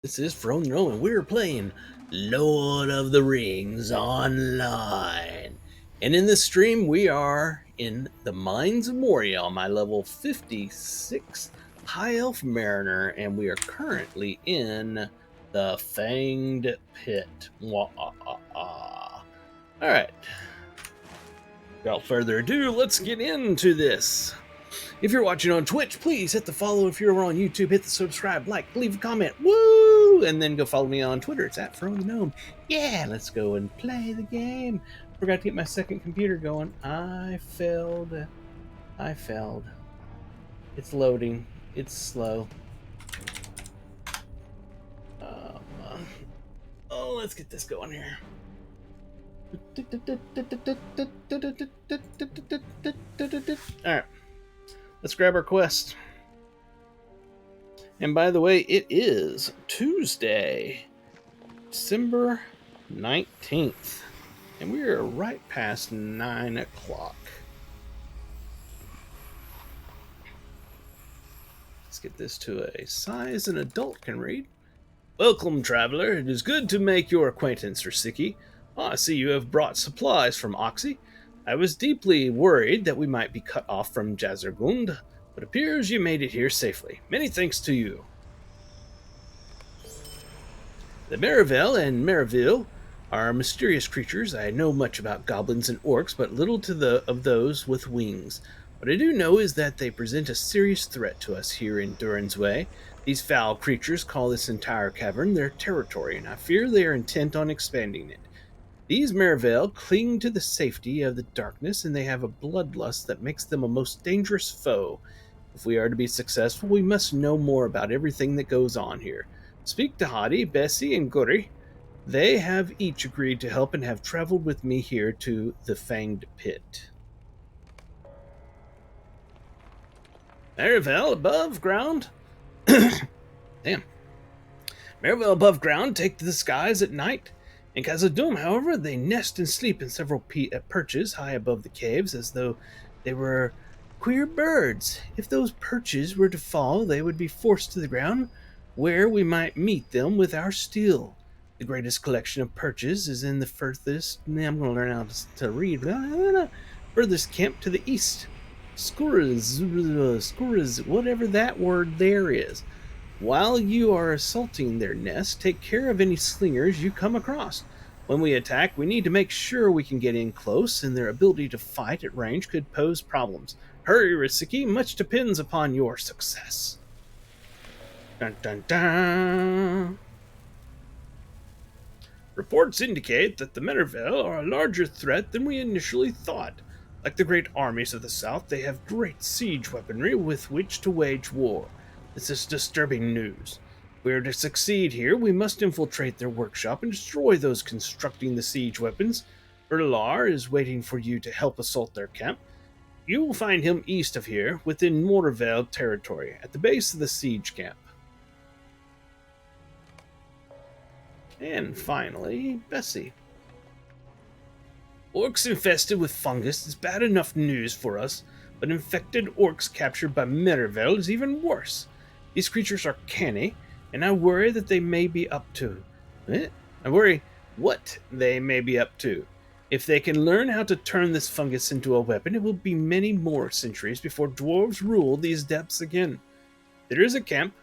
This is From the Gnome, and we're playing Lord of the Rings Online. And in this stream, we are in the Mines of Moria on my level 56 High Elf Mariner, and we are currently in the Fanged Pit. Alright, without further ado, let's get into this. If you're watching on Twitch, please hit the follow. If you're over on YouTube, hit the subscribe, like, leave a comment, woo! And then go follow me on Twitter. It's at From the Gnome. Yeah, let's go and play the game. Forgot to get my second computer going. I failed. It's loading. It's slow. Oh, let's get this going here. Alright. Let's grab our quest. And by the way, it is Tuesday, December 19th. And we are right past 9 o'clock. Let's get this to a size an adult can read. Welcome, traveler. It is good to make your acquaintance, Risiki. I see you have brought supplies from Oxy. I was deeply worried that we might be cut off from Jazergund, but appears you made it here safely. Many thanks to you. The Marivel and Maraville are mysterious creatures. I know much about goblins and orcs, but little of those with wings. What I do know is that they present a serious threat to us here in Durin's Way. These foul creatures call this entire cavern their territory, and I fear they are intent on expanding it. These Marivel cling to the safety of the darkness, and they have a bloodlust that makes them a most dangerous foe. If we are to be successful, we must know more about everything that goes on here. Speak to Hadi, Bessie, and Guri. They have each agreed to help and have traveled with me here to the Fanged Pit. Marivel above ground? Damn. Marivel above ground take to the skies at night. In Khazad-dûm, however, they nest and sleep in several perches high above the caves as though they were queer birds. If those perches were to fall, they would be forced to the ground, where we might meet them with our steel. The greatest collection of perches is in the furthest, I'm going to learn how to read, furthest camp to the east. Skuras, whatever that word there is. While you are assaulting their nest, take care of any slingers you come across. When we attack, we need to make sure we can get in close, and their ability to fight at range could pose problems. Hurry, Risiki, much depends upon your success. Dun dun dun! Reports indicate that the Menerville are a larger threat than we initially thought. Like the great armies of the south, they have great siege weaponry with which to wage war. This is disturbing news. If we are to succeed here, we must infiltrate their workshop and destroy those constructing the siege weapons. Erlar is waiting for you to help assault their camp. You will find him east of here, within Mortarvale territory, at the base of the siege camp. And finally, Bessie. Orcs infested with fungus is bad enough news for us, but infected orcs captured by Merivale is even worse. These creatures are canny, and I worry that they may be up to... I worry what they may be up to. If they can learn how to turn this fungus into a weapon, it will be many more centuries before dwarves rule these depths again. There is a camp,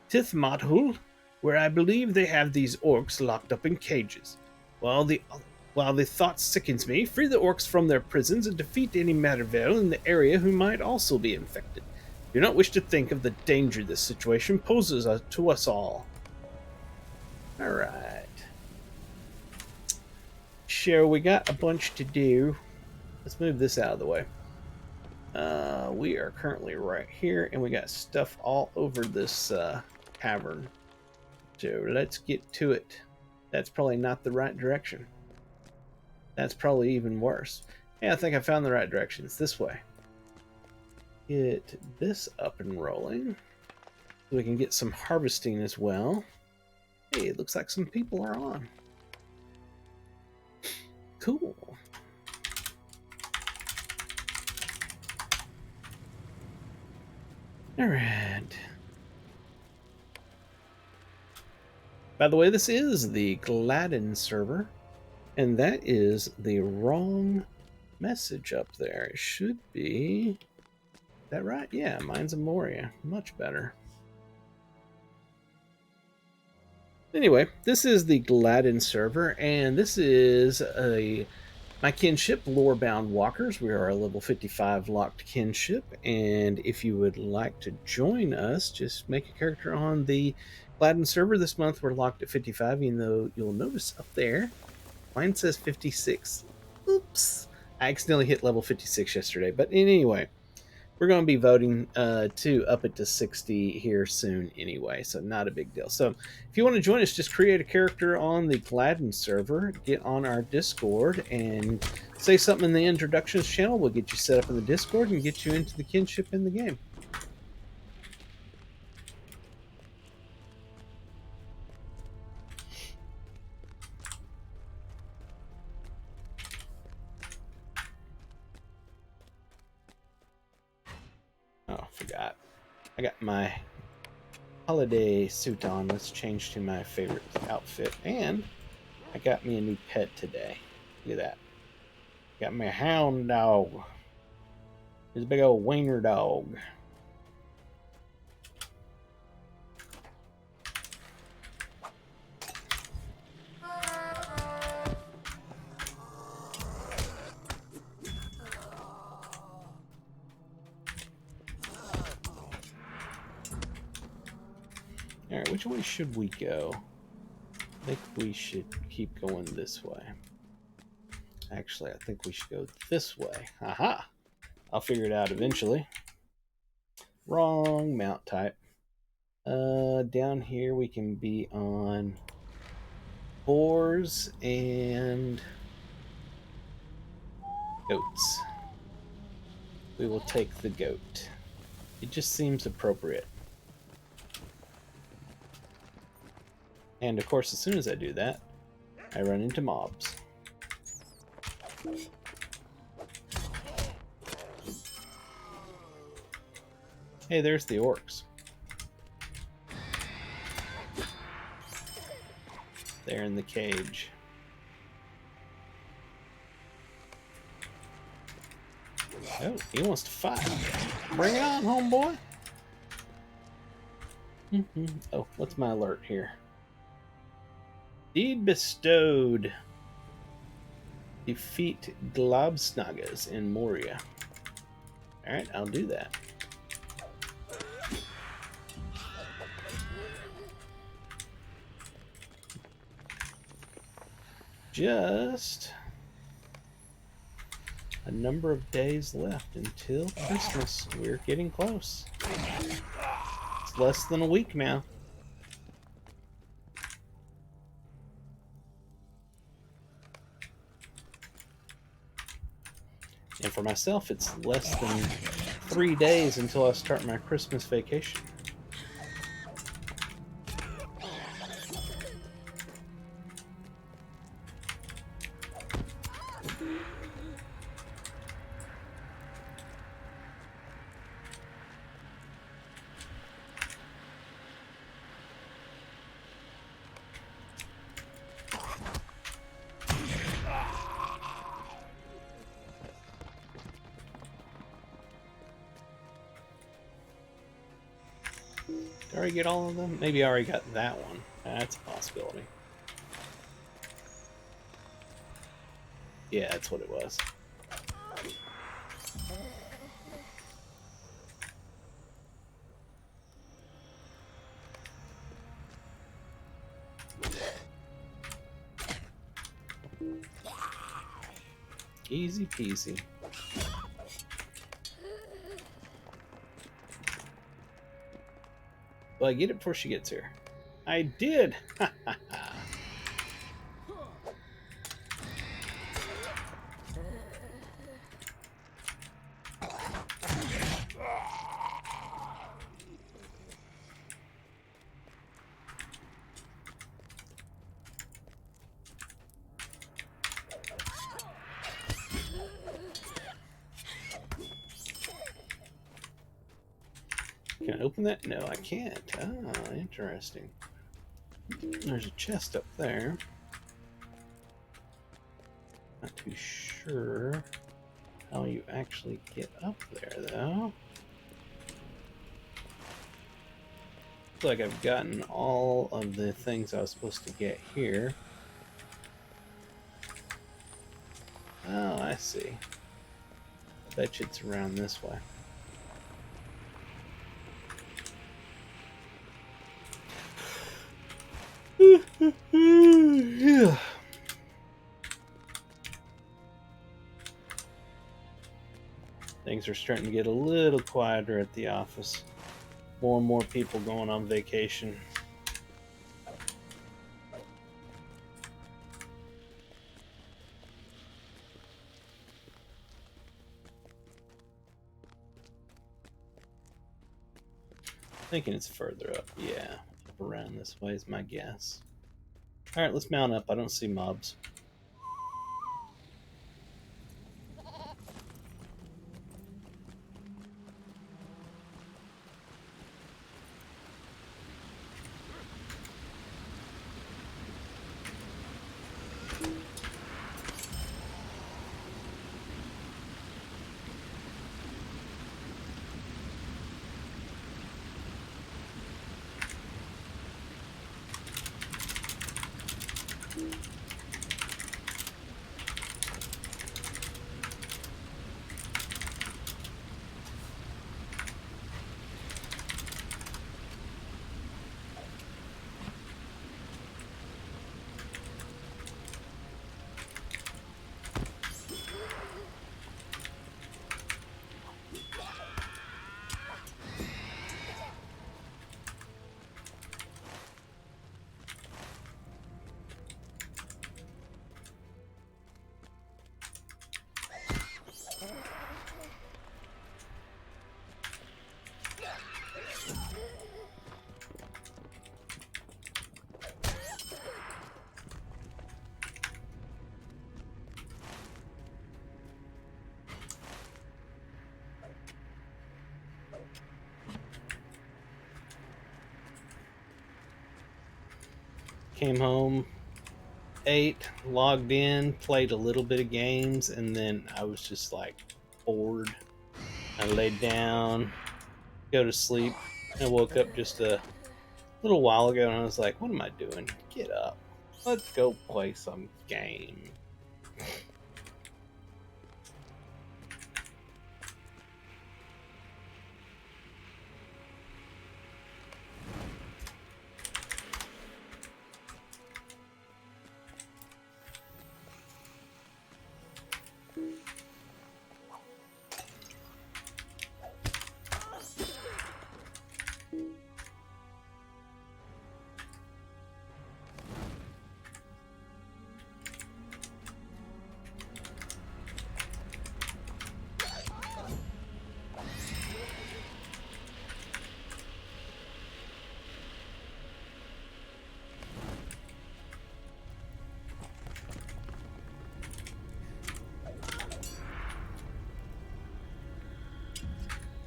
Tithmathul, where I believe they have these orcs locked up in cages. While the thought sickens me, free the orcs from their prisons and defeat any Mattervale in the area who might also be infected. Do not wish to think of the danger this situation poses to us all. Alright. Sure, we got a bunch to do. Let's move this out of the way. We are currently right here, and we got stuff all over this cavern. So let's get to it. That's probably not the right direction. That's probably even worse. Hey, I think I found the right direction. It's this way. Get this up and rolling. So we can get some harvesting as well. Hey, it looks like some people are on. Cool. Alright. By the way, this is the Gladden server, and that is the wrong message up there. It should be... Is that right? Yeah, mine's a Moria. Much better. Anyway, this is the Gladden server, and this is my kinship, Lorebound Walkers. We are a level 55 locked kinship, and if you would like to join us, just make a character on the Gladden server. This month we're locked at 55, even though you'll notice up there, mine says 56. Oops. I accidentally hit level 56 yesterday, but anyway, we're going to be voting to up it to 60 here soon anyway, so not a big deal. So if you want to join us, just create a character on the Gladden server, get on our Discord, and say something in the introductions channel. We'll get you set up in the Discord and get you into the kinship in the game. Oh, forgot. I got my holiday suit on. Let's change to my favorite outfit. And I got me a new pet today. Look at that. Got me a hound dog. He's a big old wiener dog. Alright, which way should we go? I think we should keep going this way. Actually, I think we should go this way. Aha! I'll figure it out eventually. Wrong mount type. Down here we can be on boars and goats. We will take the goat. It just seems appropriate. And of course, as soon as I do that, I run into mobs. Hey, there's the orcs. They're in the cage. Oh, he wants to fight. Bring it on, homeboy. Oh, what's my alert here? Deed bestowed. Defeat Globsnagas in Moria. Alright, I'll do that. Just a number of days left until Christmas. We're getting close. It's less than a week now. And for myself, it's less than 3 days until I start my Christmas vacation. Did I already get all of them? Maybe I already got that one. That's a possibility. Yeah, that's what it was. Easy peasy. Well, I get it before she gets here. I did! Can I open that? No, I can't. Ah, interesting. There's a chest up there. Not too sure how you actually get up there, though. Looks like I've gotten all of the things I was supposed to get here. Oh, I see. I bet you it's around this way. Yeah. Things are starting to get a little quieter at the office. More and more people going on vacation. Thinking it's further up. Yeah, up around this way is my guess. Alright, let's mount up. I don't see mobs. Came home, ate, logged in, played a little bit of games, and then I was just like bored. I laid down, go to sleep. I woke up just a little while ago and I was like, what am I doing? Get up. Let's go play some game.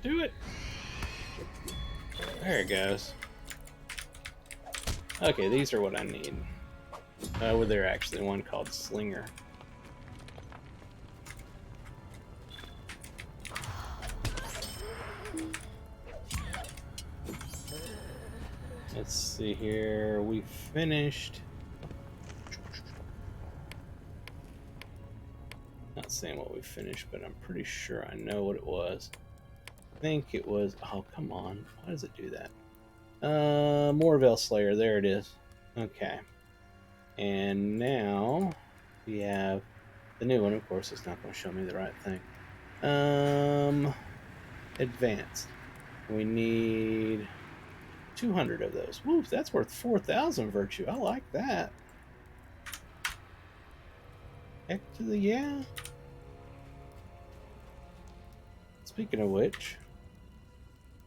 Do it. There it goes. Okay, these are what I need. Oh, they're actually one called Slinger. Let's see here. We finished. Not saying what we finished, but I'm pretty sure I know what it was. I think it was. Oh, come on. Why does it do that? Morville Slayer. There it is. Okay. And now we have the new one. Of course, it's not going to show me the right thing. Advanced. We need 200 of those. Woo, that's worth 4,000 virtue. I like that. Heck to the yeah. Speaking of which,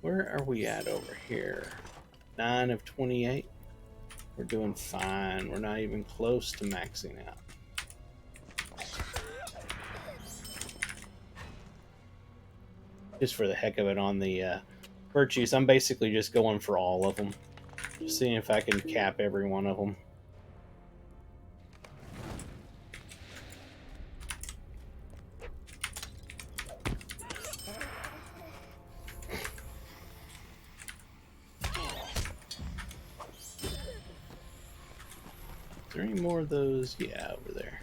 where are we at over here? 9 of 28. We're doing fine. We're not even close to maxing out. Just for the heck of it on the virtues, I'm basically just going for all of them. Just seeing if I can cap every one of them. Is there any more of those? Yeah, over there.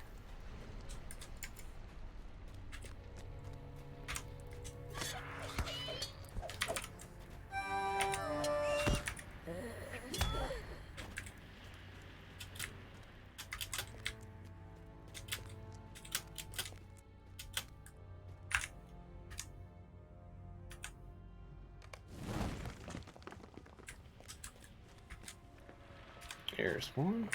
There's one.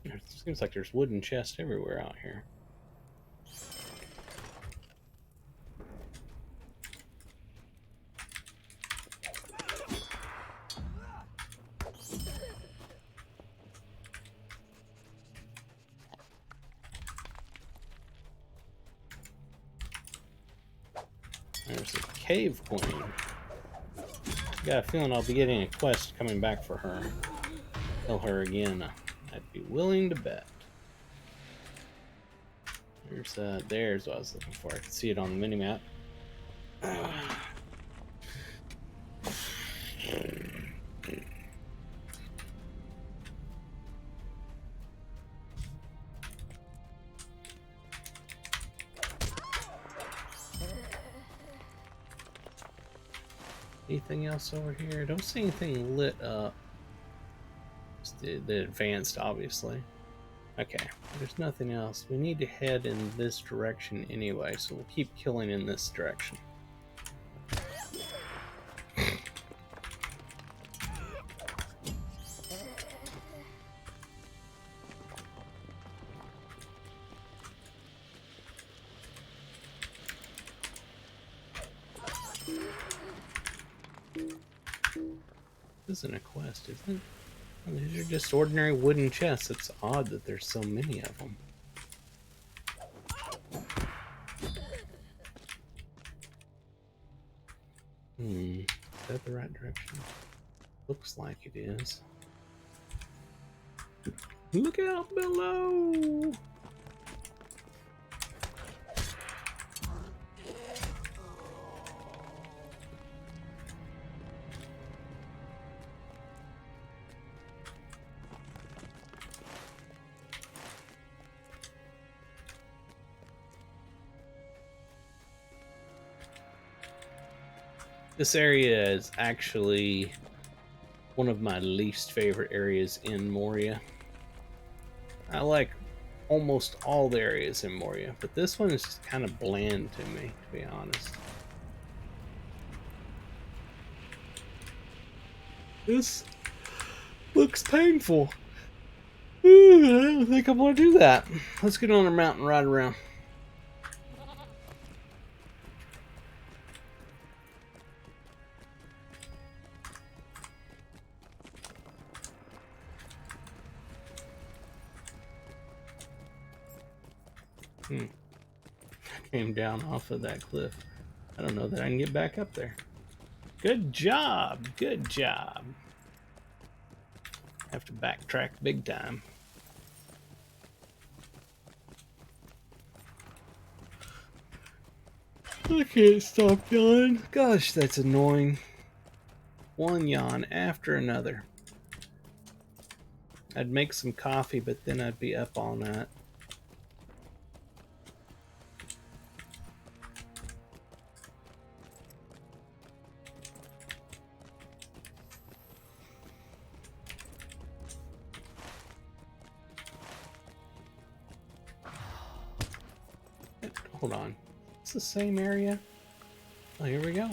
It seems like there's wooden chests everywhere out here. There's a cave queen. Got a feeling I'll be getting a quest coming back for her. Kill her again. I'd be willing to bet. There's what I was looking for. I can see it on the minimap. Anything else over here? Don't see anything lit up. Just the advanced, obviously. Okay, there's nothing else. We need to head in this direction anyway, so we'll keep killing in this direction. This isn't a quest, is it? Oh, these are just ordinary wooden chests. It's odd that there's so many of them. Is that the right direction? Looks like it is. Look out below! This area is actually one of my least favorite areas in Moria. I like almost all the areas in Moria, but this one is just kind of bland to me, to be honest. This looks painful. I don't think I want to do that. Let's get on a mountain ride around. Came down off of that cliff. I don't know that I can get back up there. Good job. Good job. Have to backtrack big time. I can't stop yawning. Gosh, that's annoying. One yawn after another. I'd make some coffee, but then I'd be up all night. Hold on. It's the same area. Oh, here we go.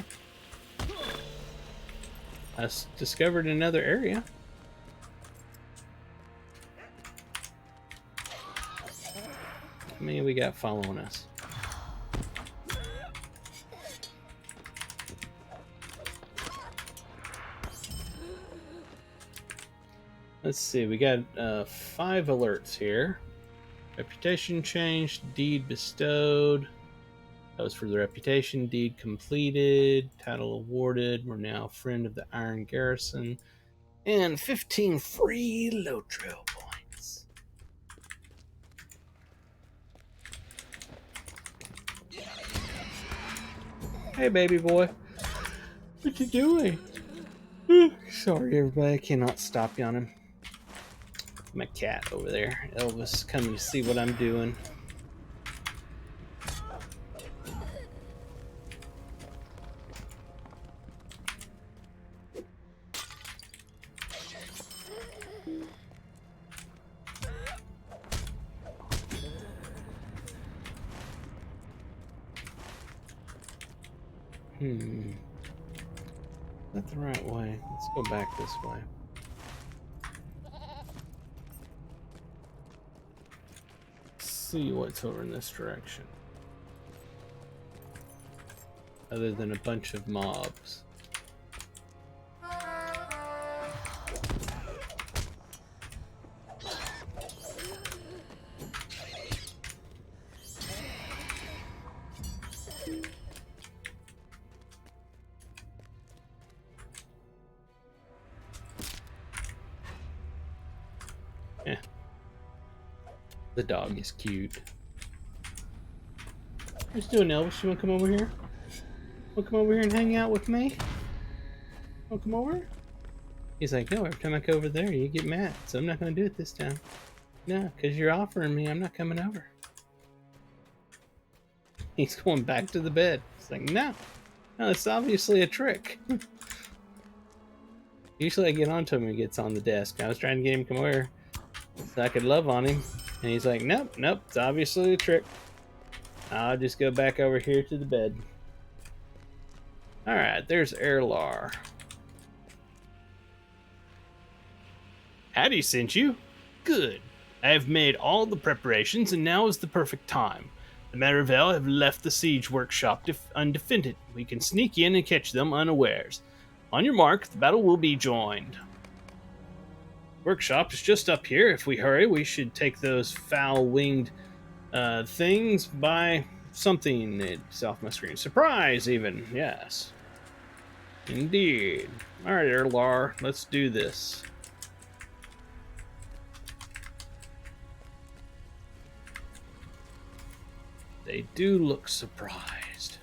I discovered another area. How many we got following us? Let's see, we got 5 alerts here. Reputation changed, deed bestowed. That was for the reputation. Deed completed, title awarded. We're now friend of the Iron Garrison. And 15 free low trail points. Hey, baby boy. What you doing? Sorry, everybody. I cannot stop yawning. My cat over there, Elvis, coming to see what I'm doing. Is that the right way? Let's go back this way. Let's see what's over in this direction. Other than a bunch of mobs. Yeah. The dog is cute. What's doing, Elvis? You wanna come over here? Wanna come over here and hang out with me? Wanna come over? He's like, no, every time I go over there, you get mad, so I'm not gonna do it this time. No, because you're offering me, I'm not coming over. He's going back to the bed. It's like, no, it's obviously a trick. Usually I get onto him when he gets on the desk. I was trying to get him to come over so I could love on him. And he's like, nope, it's obviously a trick. I'll just go back over here to the bed. Alright, there's Erlar. Hattie sent you? Good. I have made all the preparations, and now is the perfect time. The Marivel have left the siege workshop undefended. We can sneak in and catch them unawares. On your mark, the battle will be joined. Workshop is just up here. If we hurry, we should take those foul-winged things by something. It's off my screen. Surprise, even. Yes. Indeed. Alright, Erlar, let's do this. They do look surprised.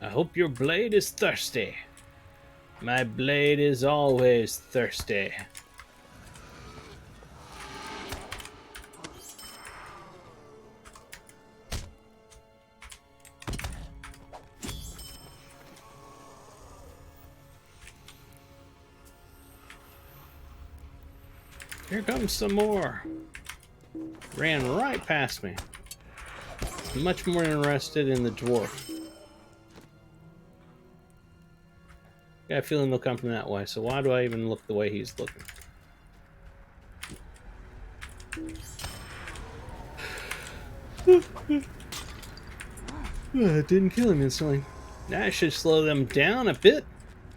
I hope your blade is thirsty. My blade is always thirsty. Here comes some more. Ran right past me. Much more interested in the dwarf. Got a feeling they'll come from that way, so why do I even look the way he's looking? It didn't kill him instantly. That should slow them down a bit.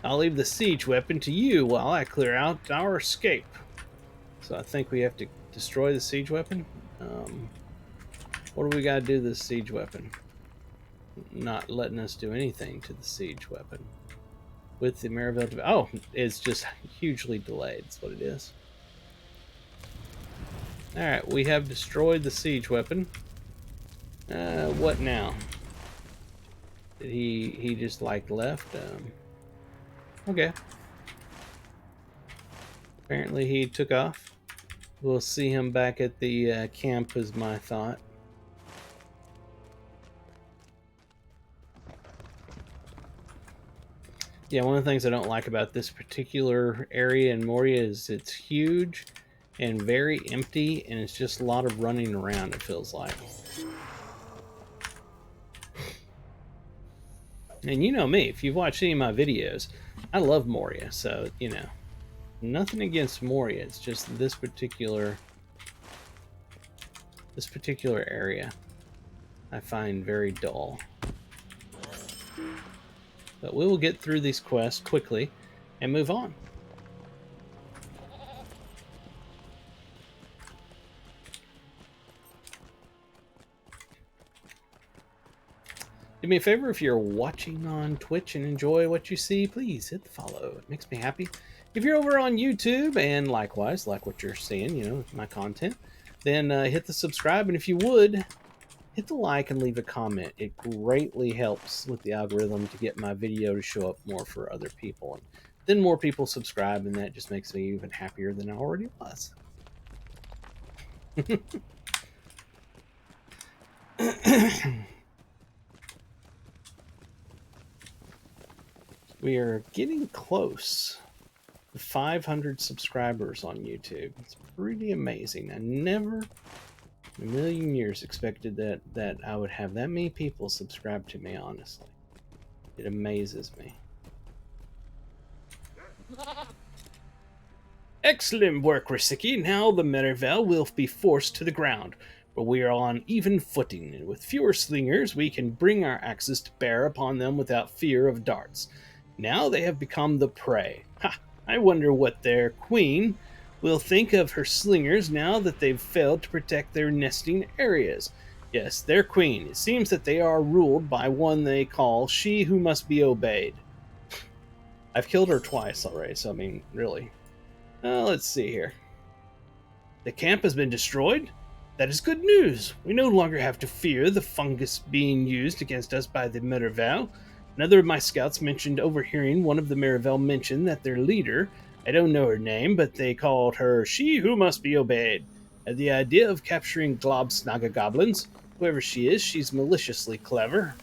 I'll leave the siege weapon to you while I clear out our escape. So I think we have to destroy the siege weapon. What do we got to do to the siege weapon? Not letting us do anything to the siege weapon. With the Marivel... Oh, it's just hugely delayed. That's what it is. Alright, we have destroyed the siege weapon. What now? Did he just like left? Okay. Apparently he took off. We'll see him back at the camp is my thought. Yeah, one of the things I don't like about this particular area in Moria is it's huge and very empty, and it's just a lot of running around, it feels like. And you know me, if you've watched any of my videos, I love Moria. So, you know, nothing against Moria. It's just this particular area I find very dull. But we will get through these quests quickly and move on. Do me a favor, if you're watching on Twitch and enjoy what you see, please hit the follow. It makes me happy. If you're over on YouTube and likewise like what you're seeing, you know, my content, then hit the subscribe. And if you would, hit the like and leave a comment. It greatly helps with the algorithm to get my video to show up more for other people. And then more people subscribe, and that just makes me even happier than I already was. We are getting close to 500 subscribers on YouTube. It's pretty amazing. I never in a million years expected that I would have that many people subscribe to me, honestly. It amazes me. Excellent work, Risiki. Now the Merivale will be forced to the ground, but we are on even footing, and with fewer slingers, we can bring our axes to bear upon them without fear of darts. Now they have become the prey. Ha! I wonder what their queen will think of her slingers now that they've failed to protect their nesting areas. Yes, their queen. It seems that they are ruled by one they call she who must be obeyed. I've killed her twice already, so I mean, really. Let's see here. The camp has been destroyed? That is good news. We no longer have to fear the fungus being used against us by the Merivale. Another of my scouts mentioned overhearing one of the Merivale mention that their leader, I don't know her name, but they called her she who must be obeyed, had the idea of capturing Globsnaga goblins. Whoever she is, she's maliciously clever.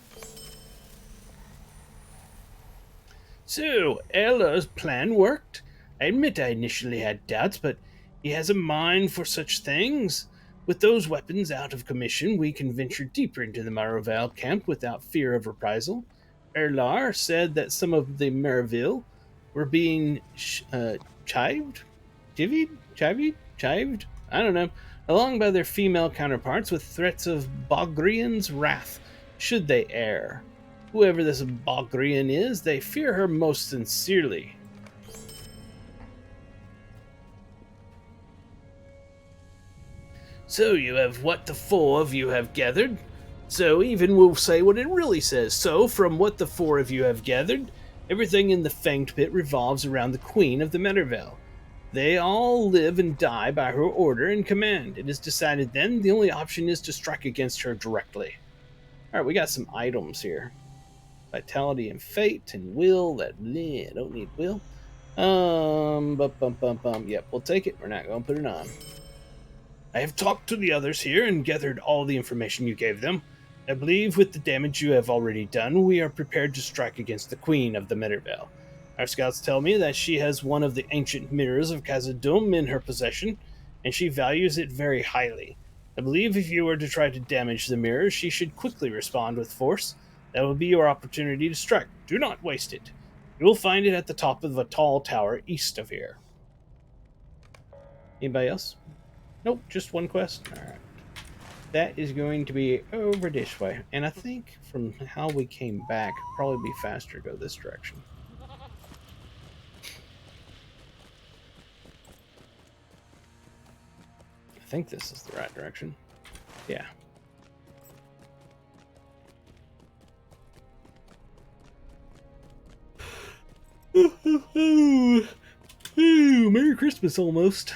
So, Ella's plan worked? I admit I initially had doubts, but he has a mind for such things. With those weapons out of commission, we can venture deeper into the Maraval camp without fear of reprisal. Erlar said that some of the Maraville were being chived? Chived? I don't know. Along by their female counterparts with threats of Bogrian's wrath, should they err. Whoever this Bogrian is, they fear her most sincerely. So you have what the four of you have gathered? So even we'll say what it really says. So, from what the four of you have gathered, everything in the Fanged Pit revolves around the Queen of the Metervale. They all live and die by her order and command. It is decided then the only option is to strike against her directly. Alright, we got some items here. Vitality and Fate and Will. I don't need Will. Yep, we'll take it. We're not going to put it on. I have talked to the others here and gathered all the information you gave them. I believe with the damage you have already done, we are prepared to strike against the Queen of the Mittervale. Our scouts tell me that she has one of the ancient mirrors of Khazad-dûm in her possession, and she values it very highly. I believe if you were to try to damage the mirror, she should quickly respond with force. That will be your opportunity to strike. Do not waste it. You will find it at the top of a tall tower east of here. Anybody else? Nope, just one quest. Alright. That is going to be over this way. And I think from how we came back, it'd probably be faster to go this direction. I think this is the right direction. Yeah. Ooh, Merry Christmas almost.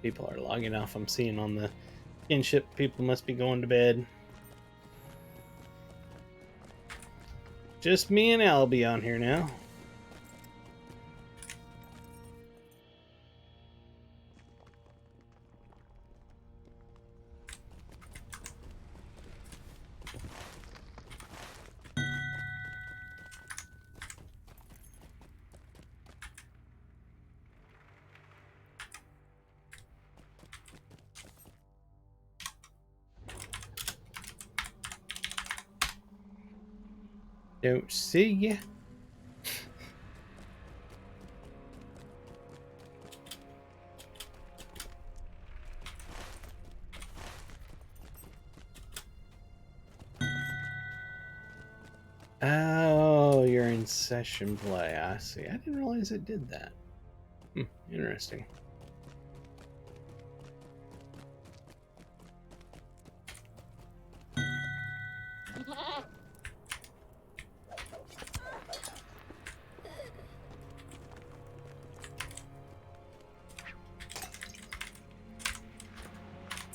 People are logging off. I'm seeing on the kinship people must be going to bed. Just me and Albie on here now. Don't see ya. Oh, you're in session play. I see. I didn't realize it did that. Interesting.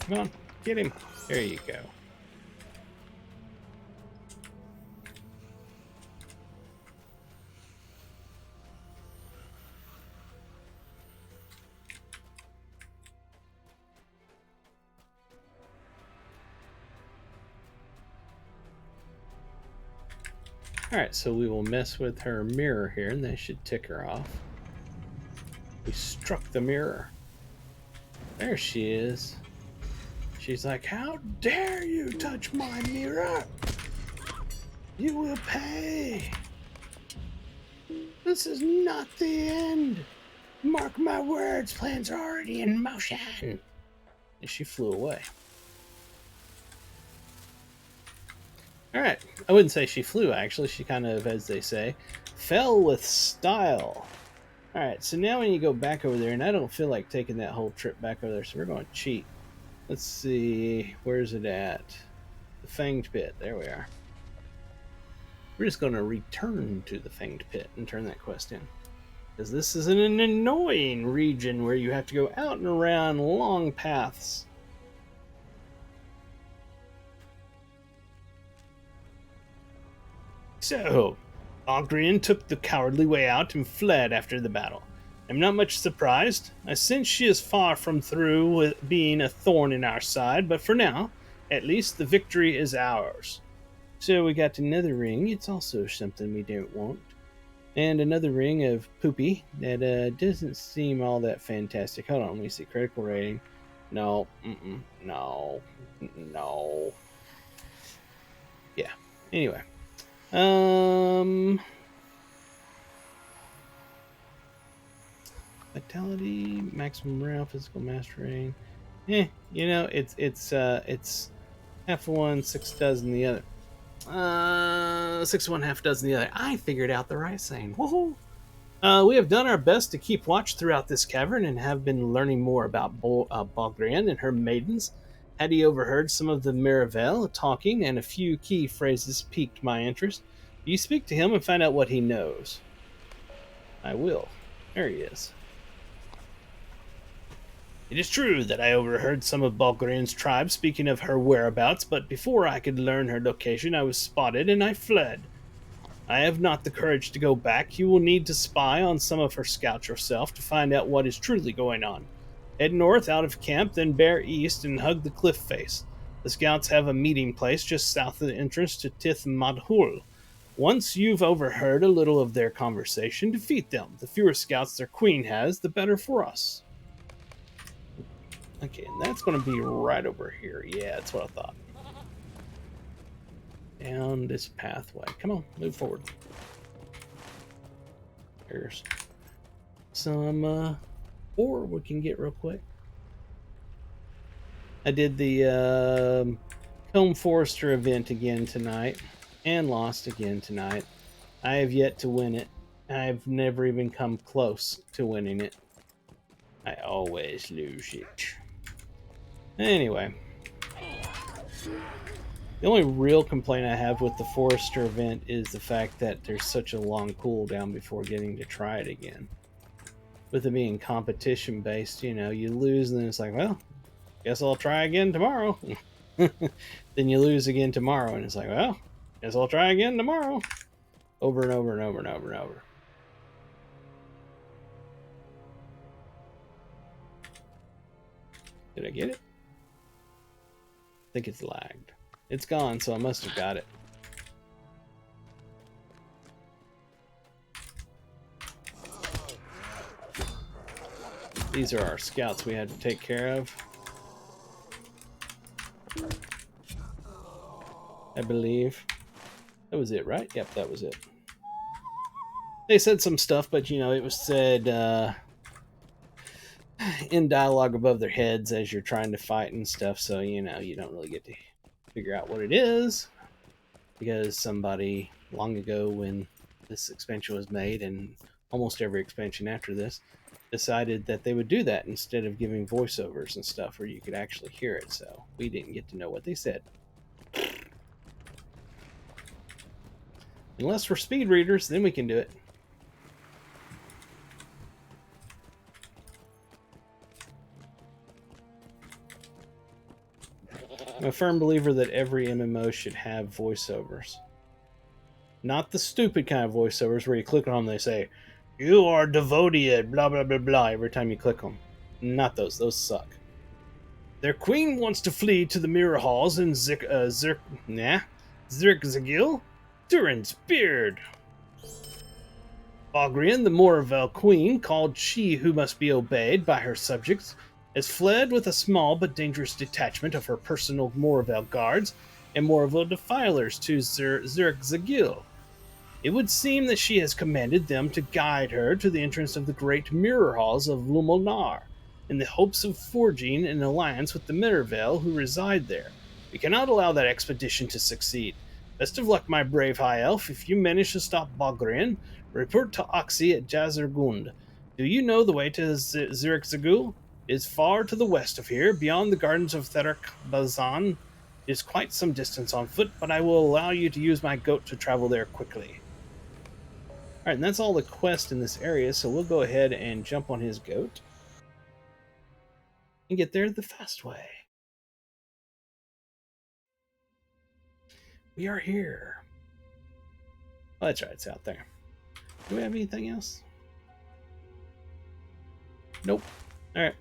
Come on, get him. There you go. Alright, so we will mess with her mirror here, and that should tick her off. We struck the mirror. There she is. She's like, how dare you touch my mirror? You will pay. This is not the end. Mark my words, plans are already in motion. And she flew away. Alright, I wouldn't say she flew, actually. She kind of, as they say, fell with style. Alright, so now when you go back over there, and I don't feel like taking that whole trip back over there, so we're going to cheat. Let's see, where's it at? The Fanged Pit, there we are. We're just going to return to the Fanged Pit and turn that quest in. Because this is an annoying region where you have to go out and around long paths. So, Ogrian took the cowardly way out and fled after the battle. I'm not much surprised. I sense she is far from through with being a thorn in our side, but for now, at least the victory is ours. So we got another ring. It's also something we don't want. And another ring of poopy that doesn't seem all that fantastic. Hold on, let me see. Critical rating. No. No. No. Yeah. Anyway. Vitality, maximum morale, physical mastery. You know, it's half of one, 6 dozen the other. 6 of one, half dozen the other. I figured out the right saying. Woohoo! We have done our best to keep watch throughout this cavern and have been learning more about Bogrian and her maidens. Had he overheard some of the Miravel talking, and a few key phrases piqued my interest. You speak to him and find out what he knows. I will. There he is. It is true that I overheard some of Balgarian's tribe speaking of her whereabouts, but before I could learn her location, I was spotted and I fled. I have not the courage to go back. You will need to spy on some of her scouts yourself to find out what is truly going on. Head north out of camp, then bear east and hug the cliff face. The scouts have a meeting place just south of the entrance to Tith Madhul. Once you've overheard a little of their conversation, defeat them. The fewer scouts their queen has, the better for us. Okay, and that's going to be right over here. Yeah, that's what I thought. Down this pathway. Come on, move forward. There's some ore we can get real quick. I did the Comb Forester event again tonight and lost again tonight. I have yet to win it. I've never even come close to winning it. I always lose it. Anyway. The only real complaint I have with the Forester event is the fact that there's such a long cooldown before getting to try it again. With it being competition based, you know, you lose and then it's like, well, guess I'll try again tomorrow. Then you lose again tomorrow and it's like, well, guess I'll try again tomorrow. Over and over and over and over and over. Did I get it? I think it's lagged. It's gone, so I must have got it. These are our scouts we had to take care of. I believe. That was it, right? Yep, that was it. They said some stuff, but you know, it was said in dialogue above their heads as you're trying to fight and stuff. So you know, you don't really get to figure out what it is because somebody long ago, when this expansion was made, and almost every expansion after this, decided that they would do that instead of giving voiceovers and stuff where you could actually hear it. So we didn't get to know what they said. Unless we're speed readers, then we can do it. I'm a firm believer that every MMO should have voiceovers. Not the stupid kind of voiceovers where you click on them and they say, "You are devoted, blah, blah, blah, blah," every time you click them. Not those. Those suck. Their queen wants to flee to the mirror halls in Zirkzagil? Durin's beard. Ogrian, the Moravelle queen, called she who must be obeyed by her subjects, has fled with a small but dangerous detachment of her personal Moravelle guards and Moravelle defilers to Zirkzagil. It would seem that she has commanded them to guide her to the entrance of the great mirror halls of Lumulnar, in the hopes of forging an alliance with the Mirrorvale who reside there. We cannot allow that expedition to succeed. Best of luck, my brave high elf. If you manage to stop Bogrian, report to Oxy at Jazergund. Do you know the way to Zirkzagul? It is far to the west of here, beyond the gardens of Therak Bazan. It is quite some distance on foot, but I will allow you to use my goat to travel there quickly. Alright, and that's all the quest in this area, so we'll go ahead and jump on his goat and get there the fast way. We are here. Oh, that's right, it's out there. Do we have anything else? Nope. Alright.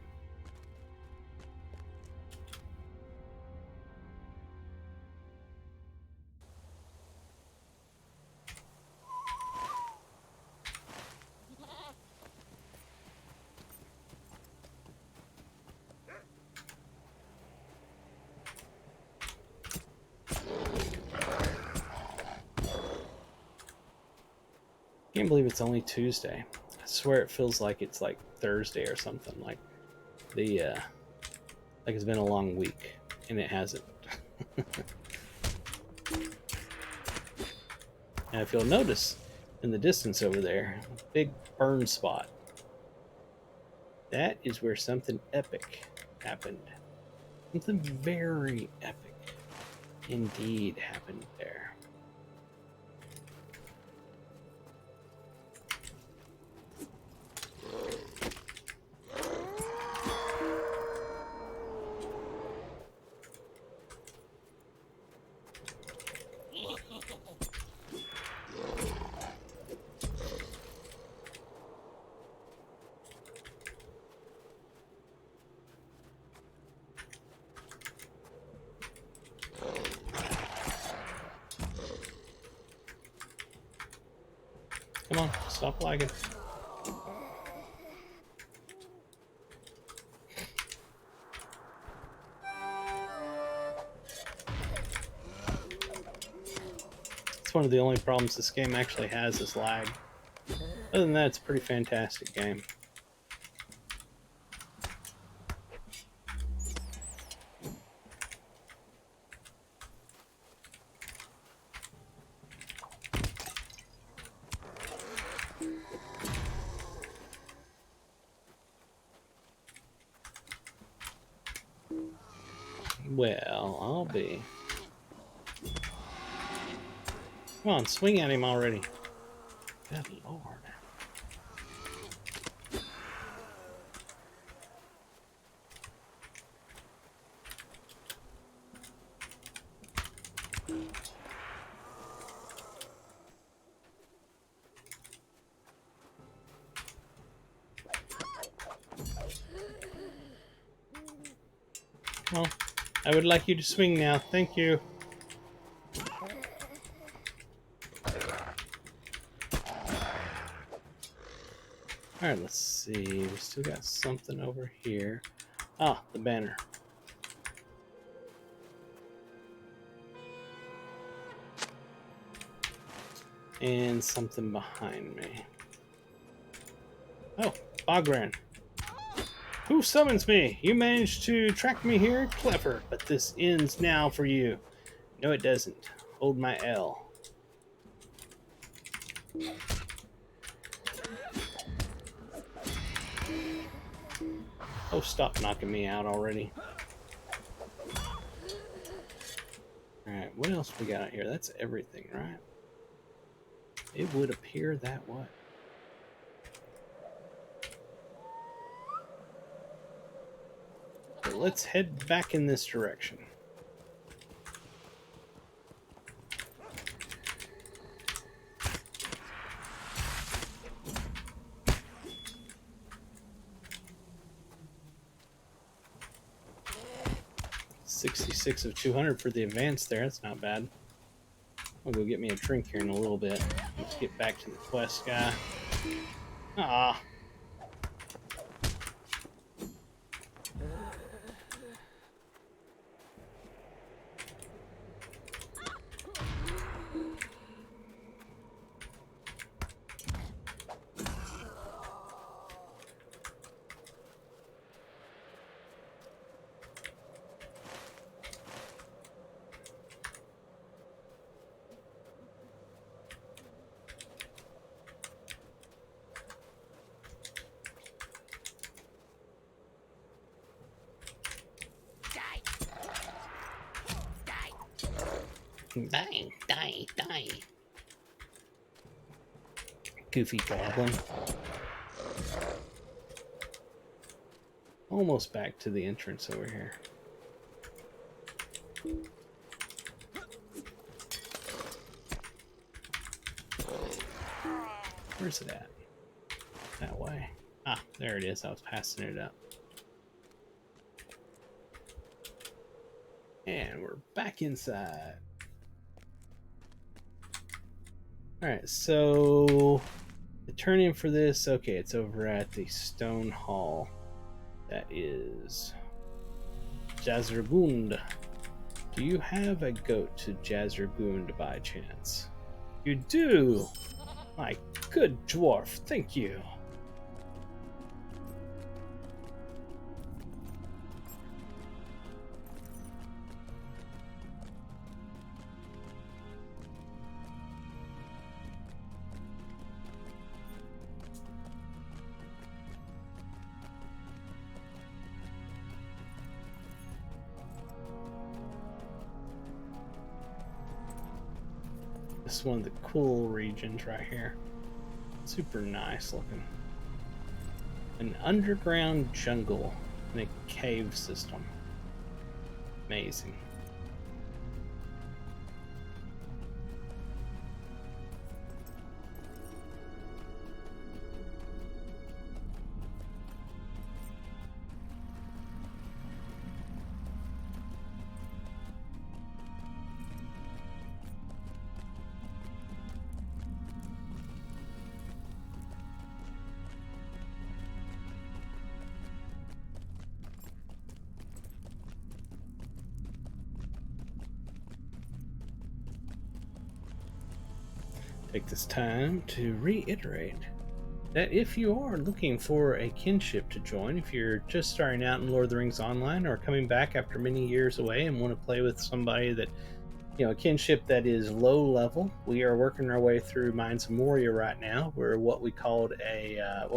Can't believe it's only Tuesday. I swear it feels like it's like Thursday or something. Like like it's been a long week, and it hasn't. And if you'll notice in the distance over there, a big burn spot. That is where something epic happened. Something very epic indeed happened there. Come on, stop lagging. It's one of the only problems this game actually has is lag. Other than that, it's a pretty fantastic game. Well, I'll be. Come on, swing at him already. Good lord. Well, I would like you to swing now. Thank you. Alright, let's see. We still got something over here. Ah, the banner. And something behind me. Oh, Bogran. Who summons me? You managed to track me here? Clever, but this ends now for you. No, it doesn't. Hold my L. Oh, stop knocking me out already. Alright, what else we got out here? That's everything, right? It would appear that way. So let's head back in this direction. $66 of 200 for the advance there. That's not bad. I'll go get me a drink here in a little bit. Let's get back to the quest guy. Ah. Die. Goofy goblin. Almost back to the entrance over here. Where's it at? That way. Ah, there it is. I was passing it up. And we're back inside. Alright, so the turn in for this, okay, it's over at the Stone Hall. That is Jazergund. Do you have a goat to Jazergund by chance? You do! My good dwarf, thank you. This is one of the cool regions right here. Super nice looking. An underground jungle in a cave system. Amazing. Take this time to reiterate that if you are looking for a kinship to join, if you're just starting out in Lord of the Rings Online or coming back after many years away and want to play with somebody that, a kinship that is low level, we are working our way through Mines of Moria right now. We're what we call a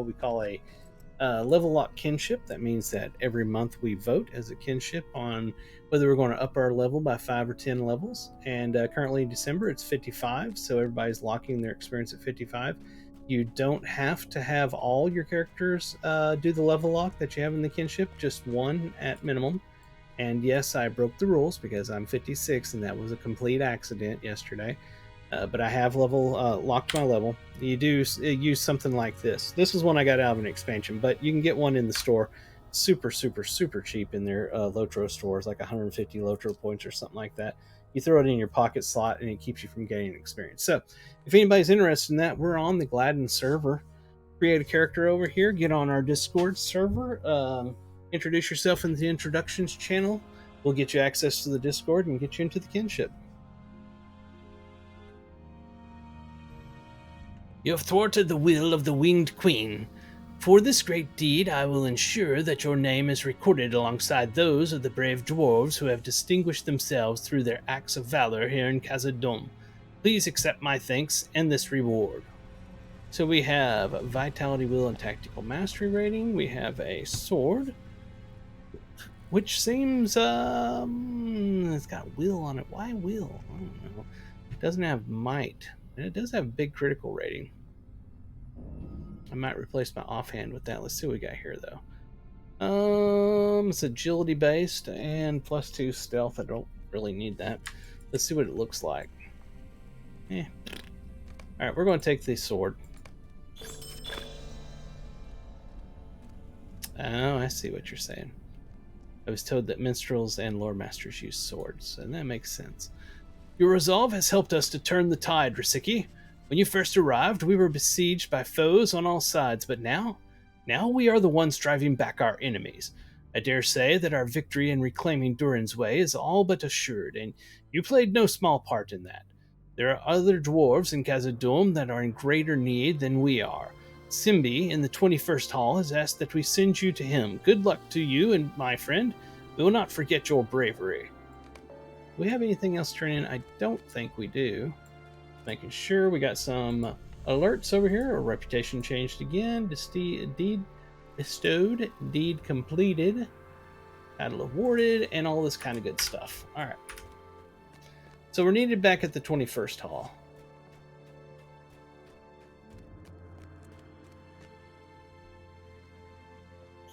level lock kinship. That means that every month we vote as a kinship on whether we're going to up our level by 5 or 10 levels. And currently in December, it's 55. So everybody's locking their experience at 55. You don't have to have all your characters do the level lock that you have in the kinship, just one at minimum. And yes, I broke the rules because I'm 56 and that was a complete accident yesterday. But I have locked my level. You do use something like this. This is one I got out of an expansion, but you can get one in the store super cheap in their Lotro stores, like 150 Lotro points or something like that. You throw it in your pocket slot and it keeps you from getting experience. So if anybody's interested in that, we're on the Gladden server. Create a character over here, get on our Discord server, introduce yourself in the introductions channel. We'll get you access to the Discord and get you into the kinship. You have thwarted the will of the Winged Queen. For this great deed, I will ensure that your name is recorded alongside those of the brave dwarves who have distinguished themselves through their acts of valor here in Khazad-dûm. Please accept my thanks and this reward. So we have Vitality, Will, and Tactical Mastery rating. We have a sword, which seems it's got Will on it. Why Will? I don't know. It doesn't have Might, and it does have a big critical rating. I might replace my offhand with that. Let's see what we got here, though. It's agility based and +2 stealth. I don't really need that. Let's see what it looks like. Eh. All right, we're going to take the sword. Oh, I see what you're saying. I was told that minstrels and lore masters use swords, and that makes sense. Your resolve has helped us to turn the tide, Risiki. When you first arrived, we were besieged by foes on all sides, but now we are the ones driving back our enemies. I dare say that our victory in reclaiming Durin's Way is all but assured, and you played no small part in that. There are other dwarves in Khazad-dûm that are in greater need than we are. Simbi in the 21st Hall has asked that we send you to him. Good luck to you and my friend. We will not forget your bravery. Do we have anything else to turn in? I don't think we do. Making sure we got some alerts over here. Our reputation changed again. Deed bestowed, deed completed, title awarded, and all this kind of good stuff. All right. So we're needed back at the 21st Hall.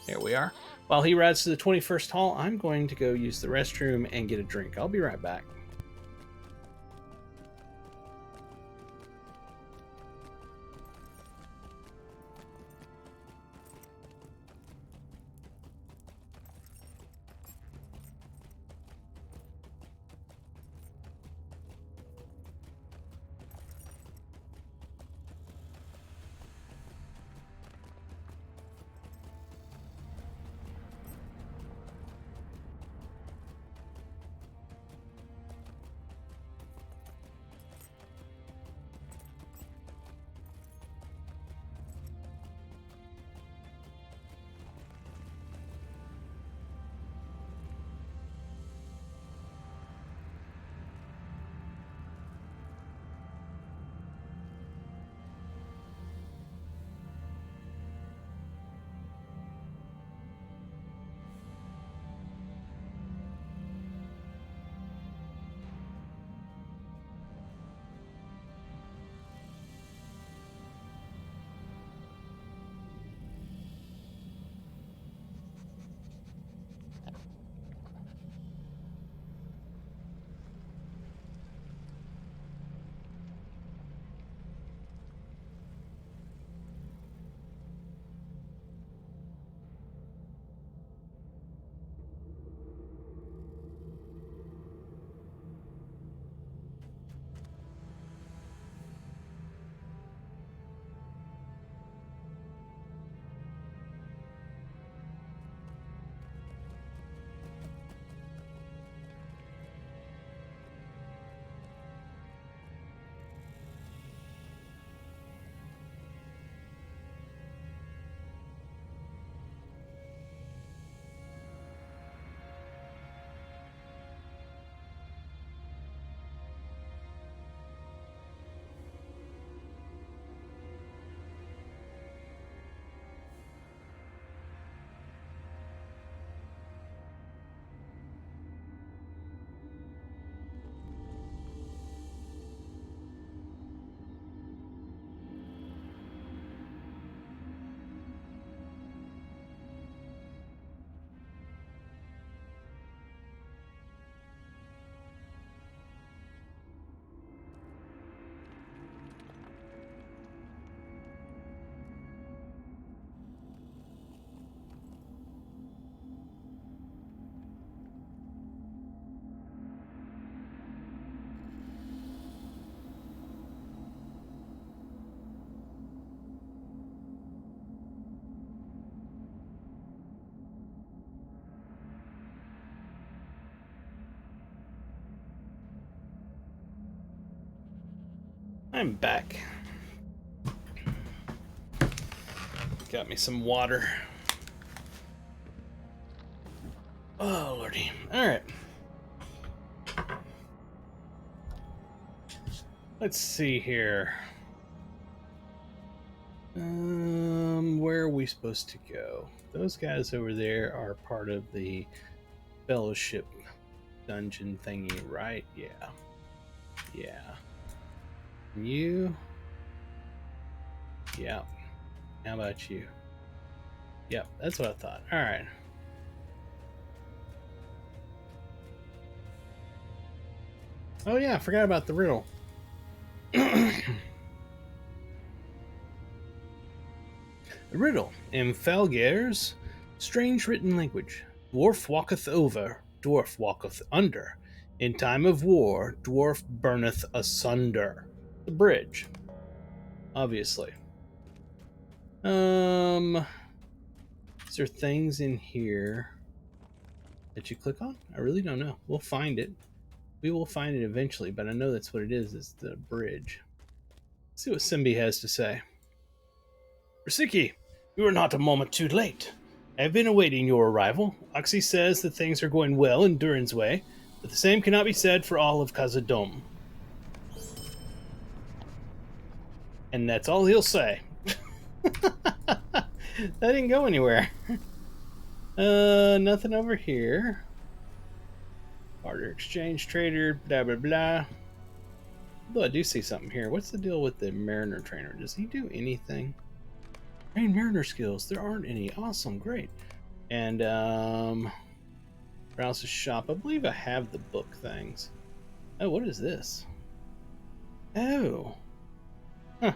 There we are. While he rides to the 21st Hall, I'm going to go use the restroom and get a drink. I'll be right back. I'm back. Got me some water. Oh, lordy. Alright. Let's see here. Where are we supposed to go? Those guys over there are part of the fellowship dungeon thingy, right? Yeah. Yeah. You? Yep. How about you? Yep, that's what I thought. Alright. Oh yeah, I forgot about the riddle. The riddle. In Felger's strange written language, dwarf walketh over, dwarf walketh under. In time of war, dwarf burneth asunder. The bridge. Obviously. Is there things in here that you click on? I really don't know. We'll find it. We will find it eventually, but I know that's what it is the bridge. Let's see what Simbi has to say. Risiki, you are not a moment too late. I have been awaiting your arrival. Oxy says that things are going well in Durin's way, but the same cannot be said for all of Khazad-dûm. And that's all he'll say. That didn't go anywhere. Nothing over here. Barter exchange trader, blah blah blah. Although I do see something here. What's the deal with the mariner trainer? Does he do anything? Train mariner skills. There aren't any. Awesome, great. And browse shop. I believe I have the book things. Oh, what is this? Oh. Huh.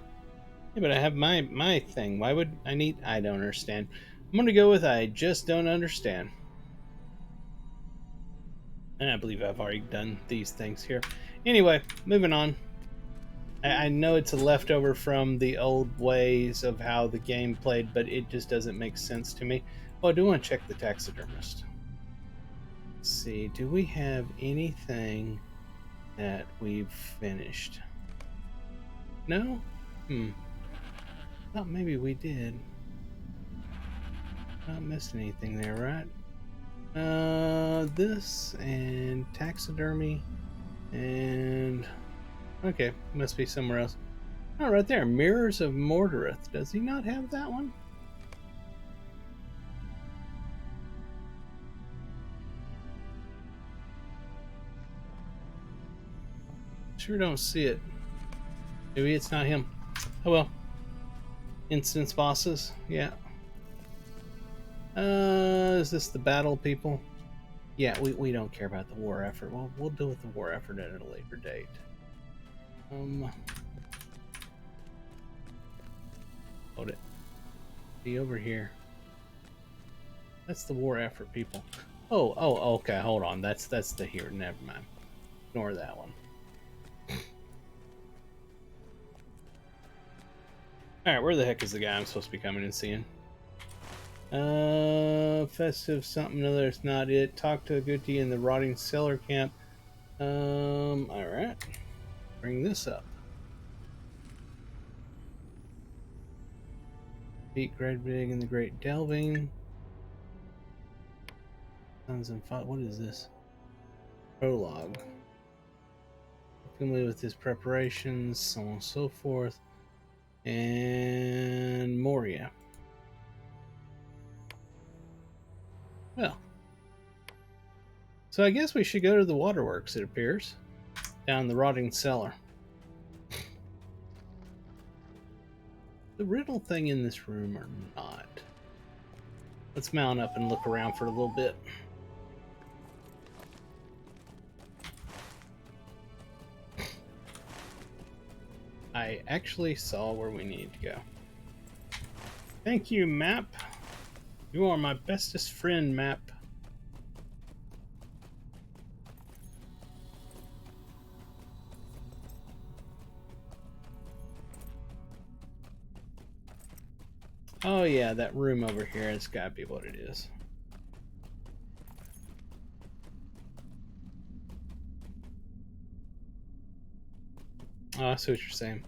Yeah, but I have my thing. Why would I need... I don't understand. I'm going to go with I just don't understand. And I believe I've already done these things here. Anyway, moving on. I know it's a leftover from the old ways of how the game played, but it just doesn't make sense to me. Well, I do want to check the taxidermist. Let's see, do we have anything that we've finished? No? Thought maybe we did. Not missing anything there, right? This and taxidermy and okay, must be somewhere else. Oh, right there, Mirrors of Mordorith. Does he not have that one? Sure don't see it. Maybe it's not him. Oh well. Instance bosses, yeah. Is this the battle people? Yeah, we don't care about the war effort. Well, we'll deal with the war effort at a later date. Hold it. Be over here. That's the war effort people. Oh, okay, hold on. That's the here. Never mind. Ignore that one. Alright, where the heck is the guy I'm supposed to be coming and seeing? Festive something other, it's not it. Talk to Guti in the rotting cellar camp. Alright. Bring this up. Beat Great Big in the Great Delving. Sons and Fight. What is this? Prologue. Familiar with his preparations, so on and so forth. And Moria. Well. So I guess we should go to the waterworks, it appears. Down the rotting cellar. The riddle thing in this room or not? Let's mount up and look around for a little bit. I actually saw where we need to go. Thank you, map. You are my bestest friend, map. Oh yeah, that room over here, it's gotta be what it is. Oh, I see what you're saying.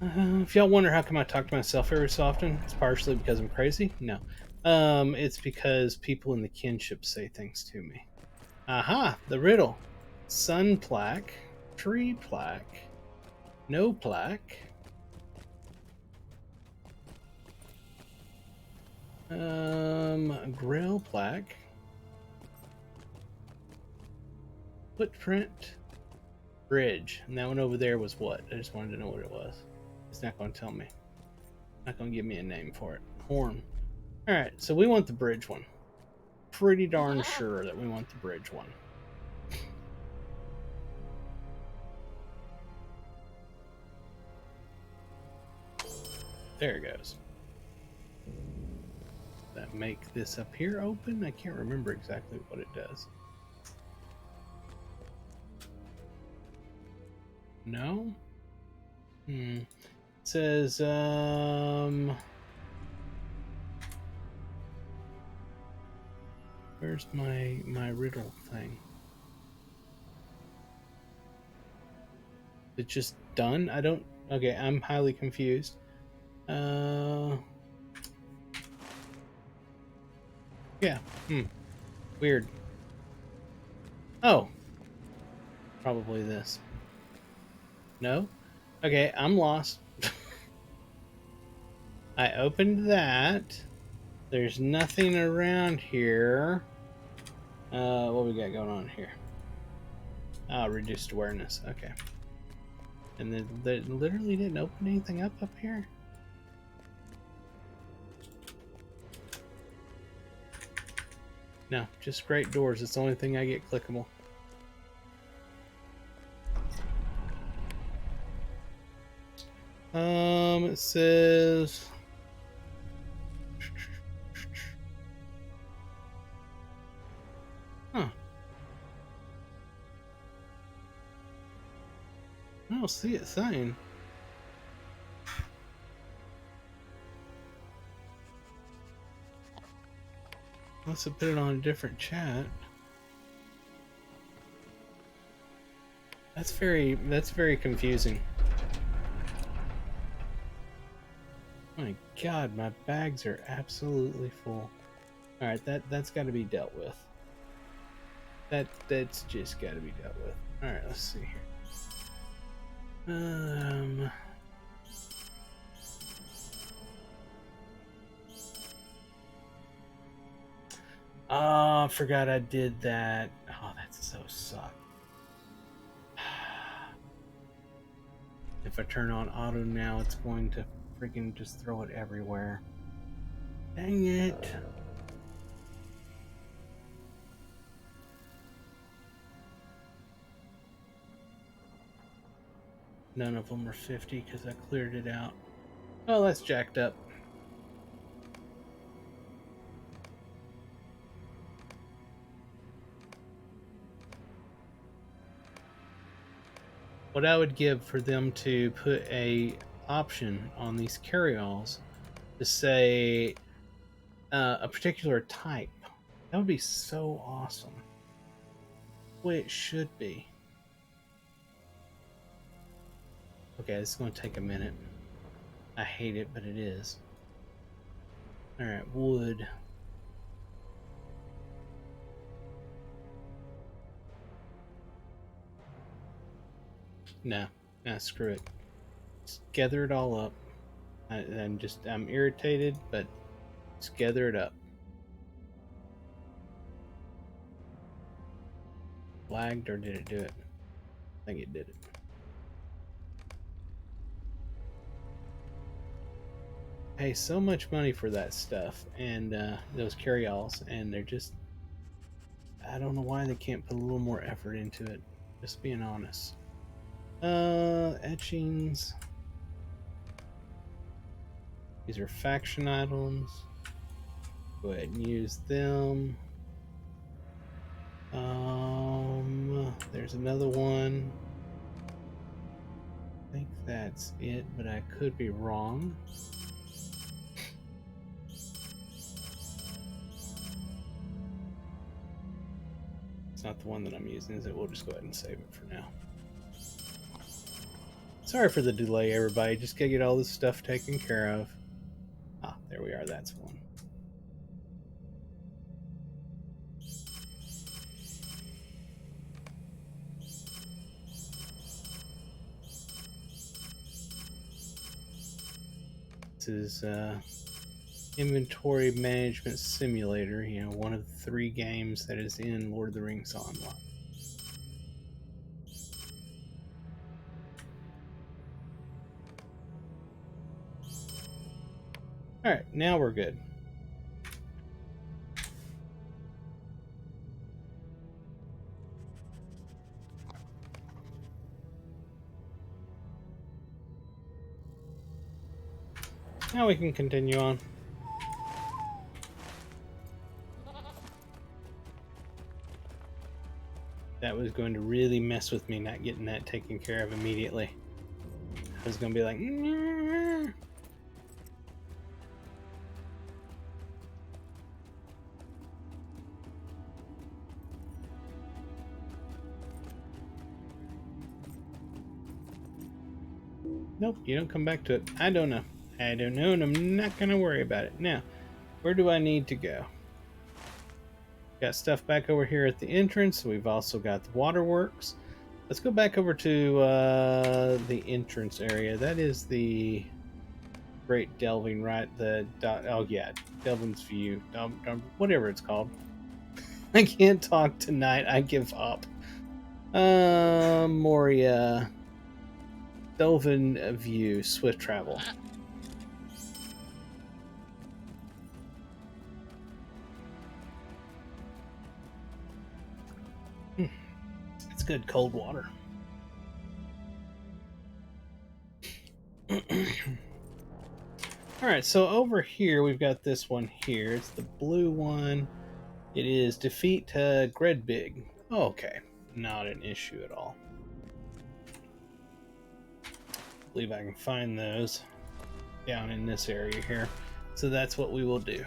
If y'all wonder how come I talk to myself every so often, it's partially because I'm crazy. No, it's because people in the kinship say things to me. Aha, the riddle: sun plaque, tree plaque, no plaque, grill plaque, footprint, bridge. And that one over there was what? I just wanted to know what it was. It's not going to tell me. Not going to give me a name for it. Horn. All right, so we want the bridge one. Pretty darn sure that we want the bridge one. There it goes. That make this up here open? I can't remember exactly what it does. No? It says, where's my riddle thing? It's just done? I don't... Okay, I'm highly confused. Yeah. Weird. Oh. Probably this. No? Okay, I'm lost. I opened that. There's nothing around here. What we got going on here? Ah, reduced awareness. Okay. And then they literally didn't open anything up here? No, just great doors. It's the only thing I get clickable. It says... Huh. I don't see it saying. Must have put it on a different chat. That's very confusing. My God, my bags are absolutely full. All right, that's got to be dealt with. That's just got to be dealt with. All right, let's see here. Oh, I forgot I did that. Oh, that's so suck. If I turn on auto now, it's going to freaking just throw it everywhere. Dang it. None of them are 50 because I cleared it out. Oh, that's jacked up. What I would give for them to put a option on these carryalls to say a particular type. That would be so awesome. The way it should be. Okay, it's going to take a minute. I hate it, but it is. Alright, wood. Nah, screw it. Just gather it all up. I'm irritated, but just gather it up. Lagged or did it do it? I think it did it. Pay so much money for that stuff and those carryalls, and they're just... I don't know why they can't put a little more effort into it. Just being honest. Etchings. These are faction items. Go ahead and use them. There's another one. I think that's it, but I could be wrong. It's not the one that I'm using, is it? We'll just go ahead and save it for now. Sorry for the delay, everybody. Just gotta get all this stuff taken care of. Ah, there we are. That's one. This is Inventory Management Simulator, you know, one of the 3 games that is in Lord of the Rings Online. Alright, now we're good. Now we can continue on. That was going to really mess with me not getting that taken care of immediately. I was going to be like, "Nyeh." Nope, you don't come back to it. I don't know. I don't know, and I'm not going to worry about it. Now, where do I need to go? Got stuff back over here at the entrance. We've also got the waterworks. Let's go back over to the entrance area. That is the Great Delving, right? Oh yeah, Delvin's View, whatever it's called. I can't talk tonight. I give up. Moria, Delvin View, Swift Travel. It's good cold water. Alright, so over here we've got this one here. It's the blue one. It is defeat Gredbig. Oh, okay, not an issue at all. I believe I can find those down in this area here. So that's what we will do.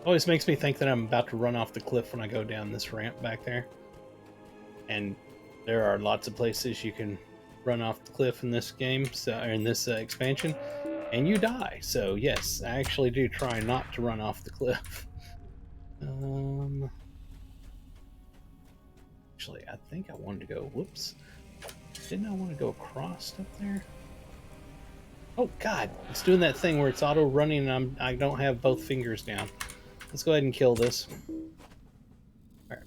Always makes me think that I'm about to run off the cliff when I go down this ramp back there. And there are lots of places you can run off the cliff in this game, so or in this expansion, and you die. So yes, I actually do try not to run off the cliff. Actually, I think I wanted to go. Whoops! Didn't I want to go across up there? Oh God! It's doing that thing where it's auto running, and I don't have both fingers down. Let's go ahead and kill this. All right.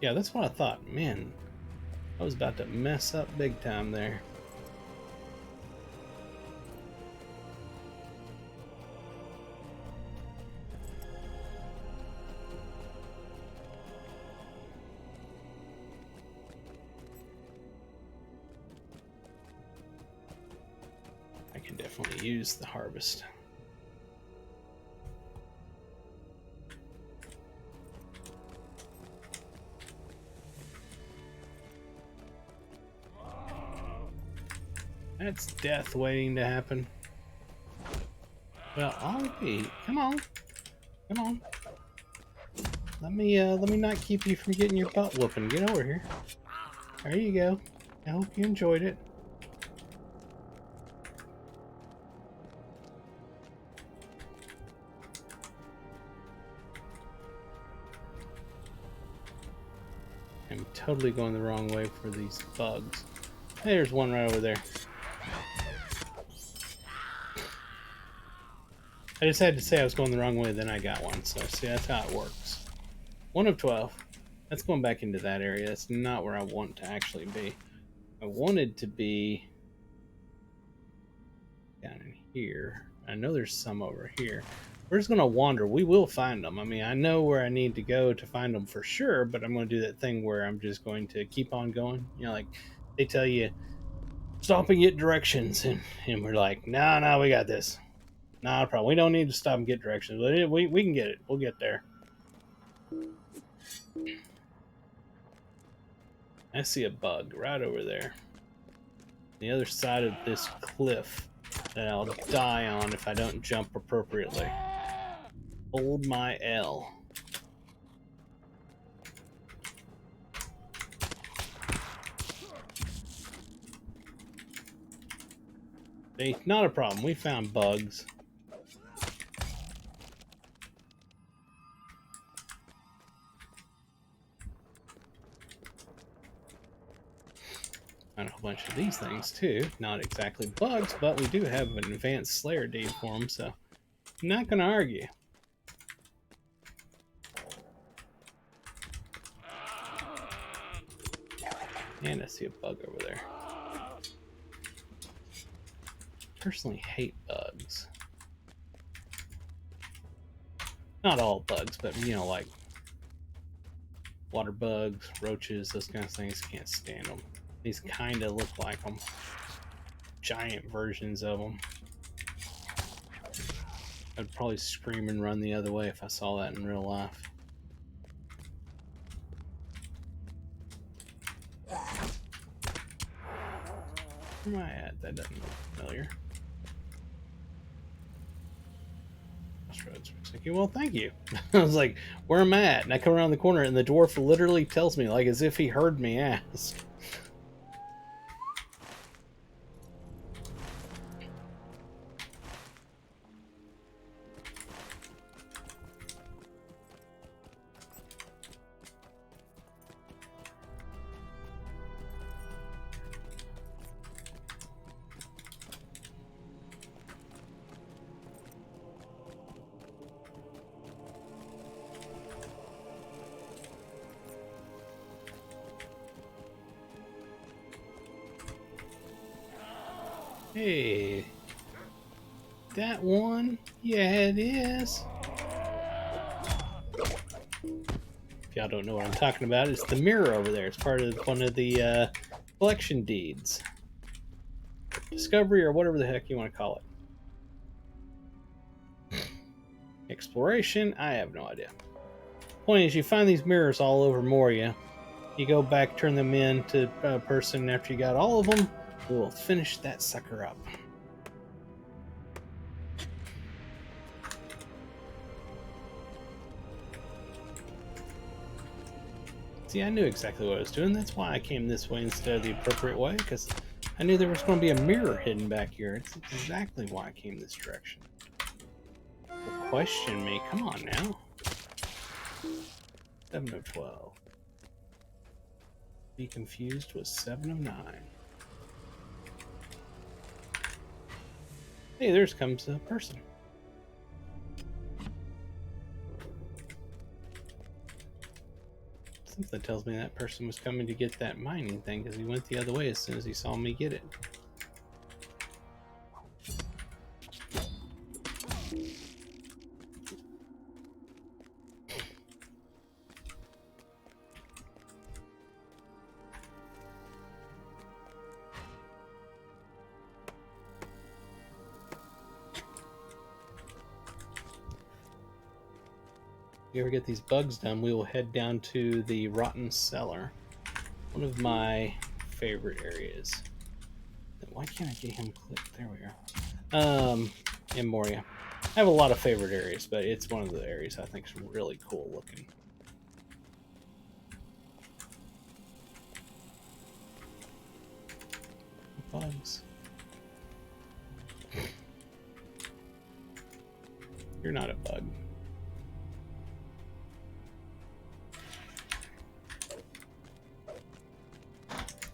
Yeah, that's what I thought. Man, I was about to mess up big time there. I can definitely use the harvest. That's death waiting to happen. Well, I'll be. Come on, come on. Let me not keep you from getting your butt whooping. Get over here. There you go. I hope you enjoyed it. I'm totally going the wrong way for these bugs. Hey, there's one right over there. I just had to say I was going the wrong way, then I got one. So, see, that's how it works. 1 of 12. That's going back into that area. That's not where I want to actually be. I wanted to be down in here. I know there's some over here. We're just going to wander. We will find them. I mean, I know where I need to go to find them for sure, but I'm going to do that thing where I'm just going to keep on going. You know, like they tell you, stop and get directions. And we're like, no, we got this. Not a problem. We don't need to stop and get directions. We can get it. We'll get there. I see a bug right over there. The other side of this cliff. that I'll die on if I don't jump appropriately. Hold my L. See, not a problem. We found bugs. And a whole bunch of these things too. Not exactly bugs, but we do have an advanced Slayer deed for them, so I'm not gonna argue. And I see a bug over there. Personally hate bugs. Not all bugs, but you know, like water bugs, roaches, those kind of things. Can't stand them. These kind of look like them. Giant versions of them. I'd probably scream and run the other way if I saw that in real life. Where am I at? That doesn't look familiar. Crossroads, Risiki. Well, thank you. I was like, where am I at? And I come around the corner and the dwarf literally tells me, like as if he heard me ask. Hey, that one? Yeah, it is. If y'all don't know what I'm talking about, it's the mirror over there. It's part of one of the collection deeds. Discovery, or whatever the heck you want to call it. Exploration? I have no idea. Point is, you find these mirrors all over Moria. You go back, turn them in to a person after you got all of them. We'll finish that sucker up. See, I knew exactly what I was doing. That's why I came this way instead of the appropriate way, because I knew there was going to be a mirror hidden back here. It's exactly why I came this direction. Well, question me. Come on now. 7 of 12. Be confused with 7 of 9. Hey, there comes a person. Something tells me that person was coming to get that mining thing because he went the other way as soon as he saw me get it. If you ever get these bugs done, we will head down to the Rotten Cellar. One of my favorite areas. Why can't I get him clicked? There we are. In Moria. I have a lot of favorite areas, but it's one of the areas I think is really cool looking. Bugs. You're not a bug.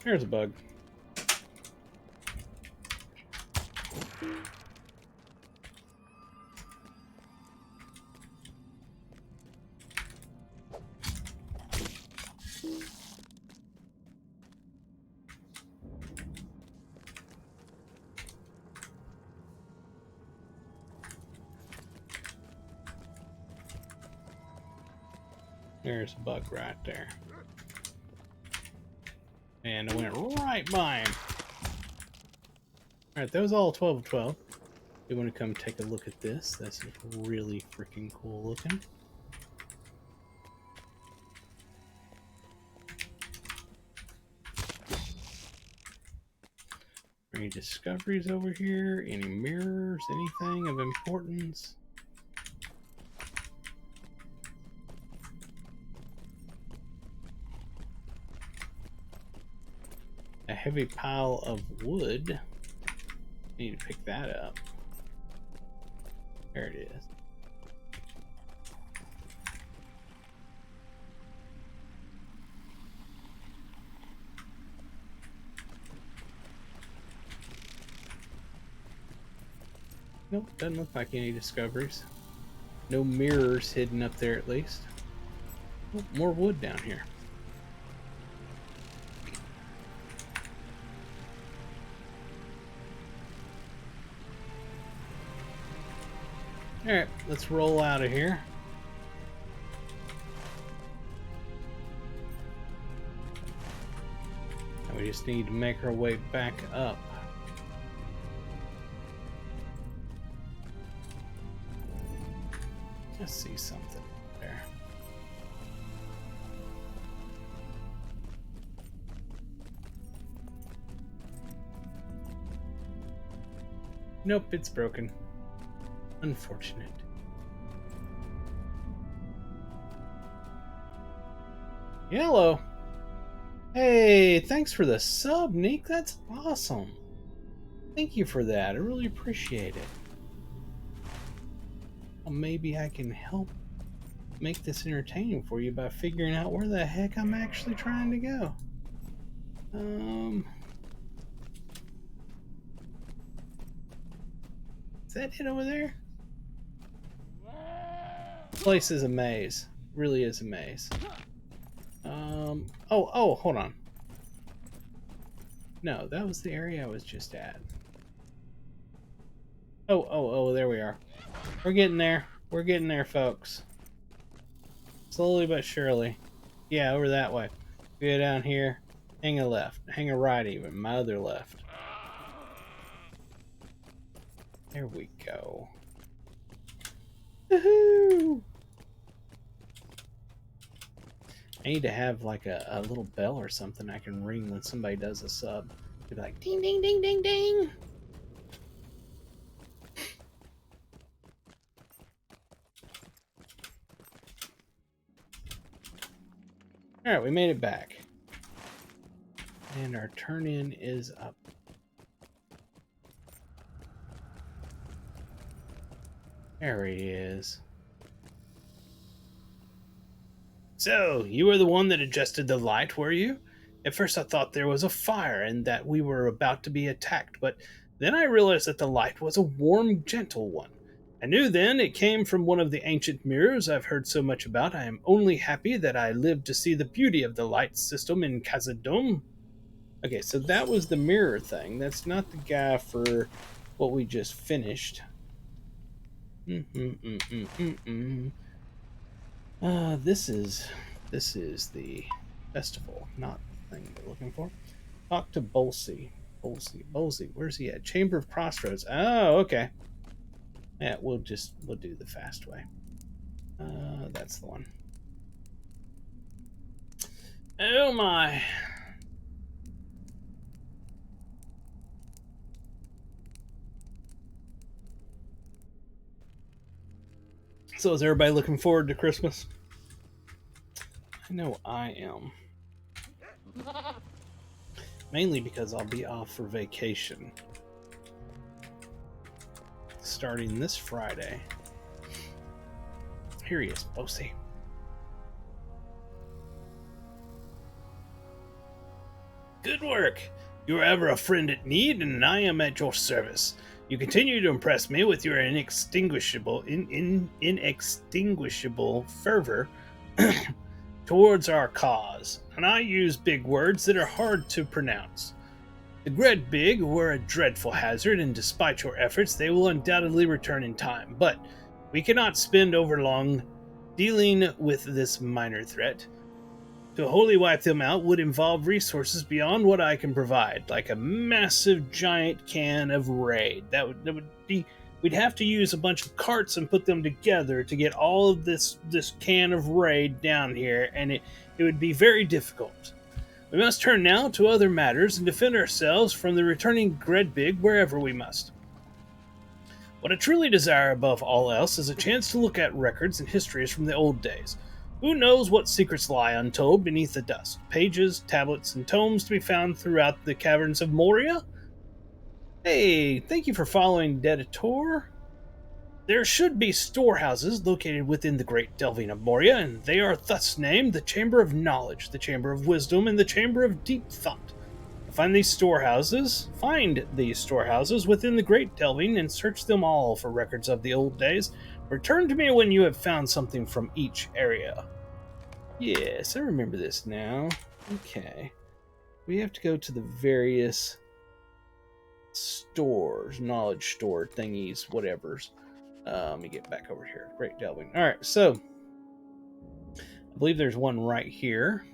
There's a bug. There's a bug right there. And I went right by him. Alright, that was all 12 of 12. You want to come take a look at this? This is really freaking cool looking. Ready discoveries over here? Any mirrors? Anything of importance? A heavy pile of wood. Need to pick that up. There it is. Nope, doesn't look like any discoveries. No mirrors hidden up there at least. Oh, more wood down here. Alright, let's roll out of here. And we just need to make our way back up. I see something there. Nope, it's broken. Unfortunate. Hello. Hey, thanks for the sub, Nick. That's awesome. Thank you for that. I really appreciate it. Well, maybe I can help make this entertaining for you by figuring out where the heck I'm actually trying to go. Is that it over there? Place is a maze. Really is a maze. Oh, hold on. No, that was the area I was just at. Oh, there we are. We're getting there. We're getting there, folks. Slowly but surely. Yeah, over that way. Go down here. Hang a left. Hang a right even. My other left. There we go. Woohoo! I need to have like a little bell or something I can ring when somebody does a sub. Be like, ding, ding, ding, ding, ding. Alright, we made it back. And our turn-in is up. There he is. So, you were the one that adjusted the light, were you? At first I thought there was a fire and that we were about to be attacked, but then I realized that the light was a warm, gentle one. I knew then it came from one of the ancient mirrors I've heard so much about. I am only happy that I lived to see the beauty of the light system in Khazad-dûm. Okay, so that was the mirror thing. That's not the guy for what we just finished. This is the festival, not the thing we're looking for. Talk to Bolsey. Bolsey, where's he at? Chamber of Crossroads. Oh, okay. Yeah, we'll do the fast way. That's the one. Oh my. So is everybody looking forward to Christmas? I know I am. Mainly because I'll be off for vacation. Starting this Friday. Here he is, Bosie. Good work! You are ever a friend at need, and I am at your service. You continue to impress me with your inextinguishable fervor towards our cause, and I use big words that are hard to pronounce. The Gred Big were a dreadful hazard, and despite your efforts, they will undoubtedly return in time, but we cannot spend overlong dealing with this minor threat. To wholly wipe them out would involve resources beyond what I can provide, like a massive giant can of raid. That would be. We'd have to use a bunch of carts and put them together to get all of this can of raid down here, and it would be very difficult. We must turn now to other matters and defend ourselves from the returning Gredbig wherever we must. What I truly desire above all else is a chance to look at records and histories from the old days. Who knows what secrets lie untold beneath the dust? Pages, tablets, and tomes to be found throughout the caverns of Moria? Hey, thank you for following Deditor. There should be storehouses located within the Great Delving of Moria, and they are thus named the Chamber of Knowledge, the Chamber of Wisdom, and the Chamber of Deep Thought. Find these storehouses within the Great Delving and search them all for records of the old days. Return to me when you have found something from each area. Yes, I remember this now. Okay. We have to go to the various stores, knowledge store thingies, whatevers. Let me get back over here. Great Delving. Alright, so I believe there's one right here.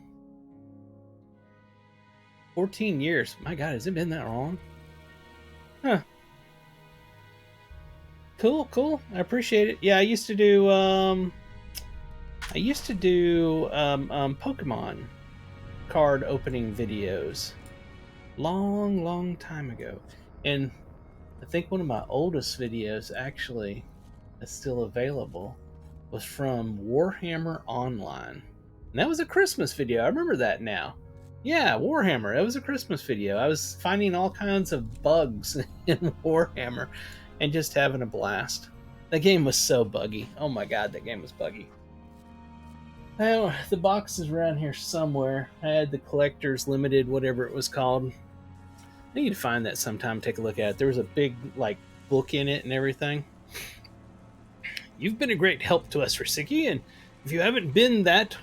14 years. My God, has it been that long? Huh. Cool. I appreciate it. Yeah, I used to do Pokemon card opening videos. Long time ago. And I think one of my oldest videos actually that's still available was from Warhammer Online. And that was a Christmas video. I remember that now. Yeah, Warhammer. That was a Christmas video. I was finding all kinds of bugs in Warhammer and just having a blast. That game was so buggy. Oh my God, that game was buggy. Oh, the box is around here somewhere. I had the Collector's Limited, whatever it was called. I need to find that sometime, take a look at it. There was a big, book in it and everything. You've been a great help to us, Risiki, and if you haven't been that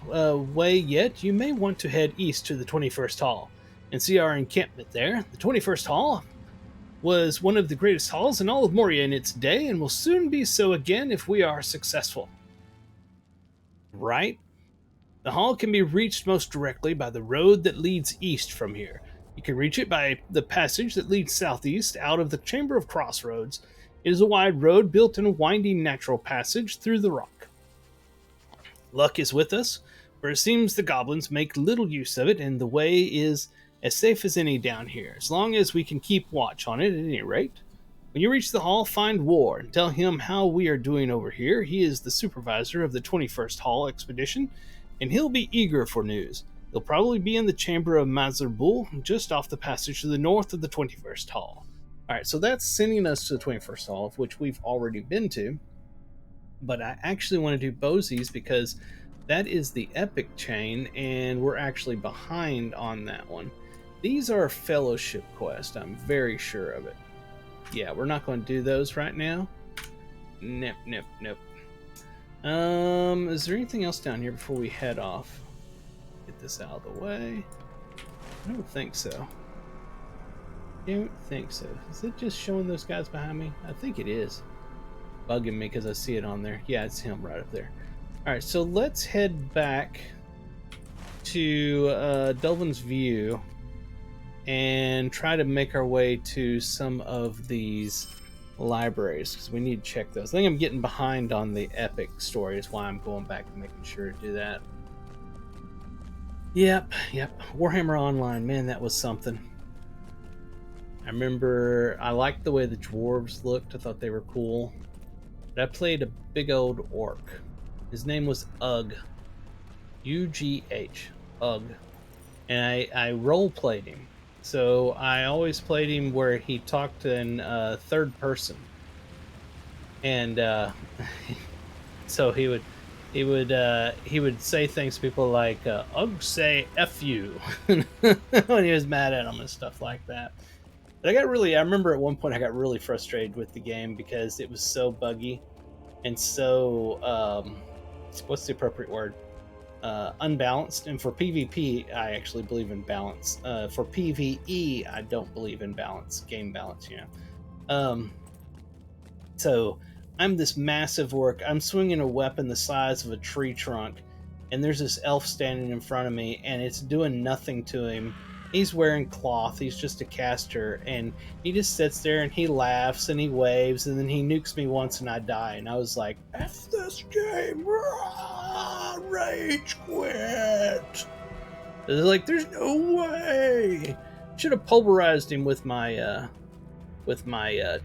way yet, you may want to head east to the 21st Hall and see our encampment there. The 21st Hall was one of the greatest halls in all of Moria in its day, and will soon be so again if we are successful. Right? The hall can be reached most directly by the road that leads east from here. You can reach it by the passage that leads southeast out of the Chamber of Crossroads. It is a wide road built in a winding natural passage through the rock. Luck is with us, for it seems the goblins make little use of it, and the way is as safe as any down here, as long as we can keep watch on it at any rate. When you reach the hall, find War and tell him how we are doing over here. He is the supervisor of the 21st Hall expedition, and he'll be eager for news. He'll probably be in the chamber of Mazerbul, just off the passage to the north of the 21st Hall. Alright, so that's sending us to the 21st Hall, of which we've already been to. But I actually want to do Bosie's because that is the epic chain, and we're actually behind on that one. These are fellowship quests, I'm very sure of it. Yeah, we're not going to do those right now. Nope. Is there anything else down here before we head off? Get this out of the way. I don't think so. Is it just showing those guys behind me? I think it is. Bugging me because I see it on there. Yeah, it's him right up there. Alright, so let's head back to Delvin's View and try to make our way to some of these libraries because we need to check those. I think I'm getting behind on the epic story is why I'm going back and making sure to do that. Yep. Warhammer Online, man, that was something. I remember I liked the way the dwarves looked. I thought they were cool. But I played a big old orc. His name was Ugg. U-G-H. Ugg. And I role-played him. So I always played him where he talked in third person. And so he would say things to people like, Ugg say F you when he was mad at them and stuff like that. But I remember at one point I got really frustrated with the game because it was so buggy and so, what's the appropriate word? Unbalanced. And for PvP, I actually believe in balance. For PvE, I don't believe in balance, game balance, So I'm this massive orc. I'm swinging a weapon the size of a tree trunk, and there's this elf standing in front of me, and it's doing nothing to him. He's wearing cloth. He's just a caster, and he just sits there and he laughs and he waves, and then he nukes me once and I die. And I was like, F this game! Rage quit! They're like, there's no way. Should have pulverized him with my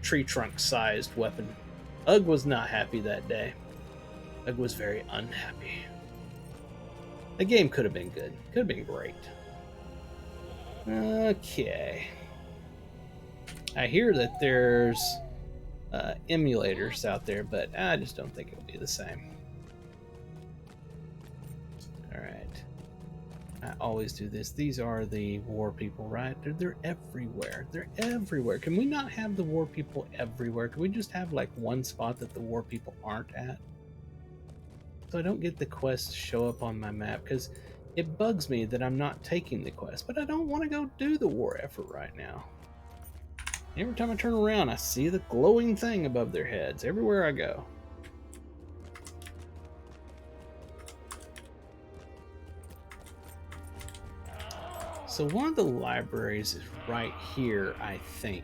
tree trunk sized weapon. Ugg was not happy that day. Ugg was very unhappy. The game could have been good. Could have been great. Okay. I hear that there's emulators out there, but I just don't think it'll be the same. Alright. I always do this. These are the war people, right? They're everywhere. They're everywhere. Can we not have the war people everywhere? Can we just have like one spot that the war people aren't at? So I don't get the quest to show up on my map, because it bugs me that I'm not taking the quest, but I don't want to go do the war effort right now. Every time I turn around, I see the glowing thing above their heads everywhere I go. So one of the libraries is right here, I think.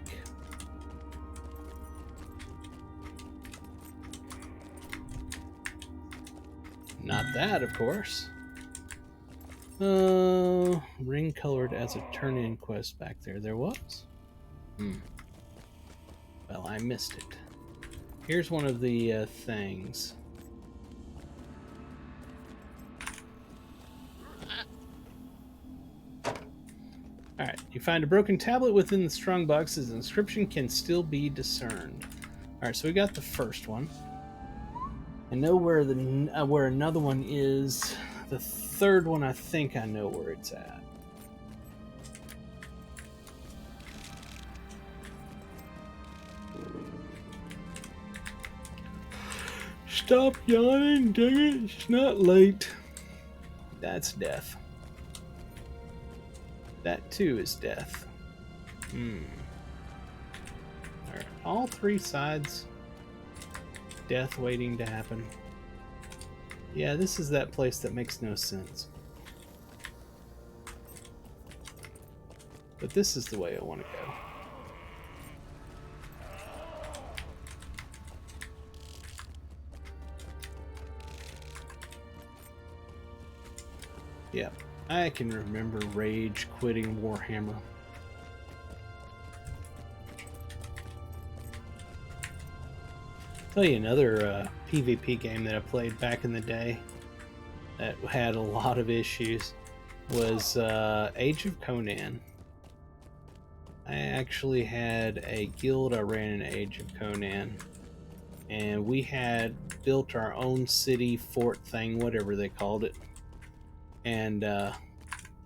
Not that, of course. Ring colored as a turn-in quest back there. There was? Well, I missed it. Here's one of the things. Alright, you find a broken tablet within the strongbox. Its inscription can still be discerned. Alright, so we got the first one. I know where where another one is. The third one, I think I know where it's at. Stop yawning, dang it, it's not late. That's death. That too is death. Alright, all three sides. Death waiting to happen. Yeah, this is that place that makes no sense. But this is the way I want to go. Yeah, I can remember rage quitting Warhammer. Tell you another PvP game that I played back in the day that had a lot of issues was Age of Conan. I actually had a guild I ran in Age of Conan, and we had built our own city fort thing, whatever they called it. And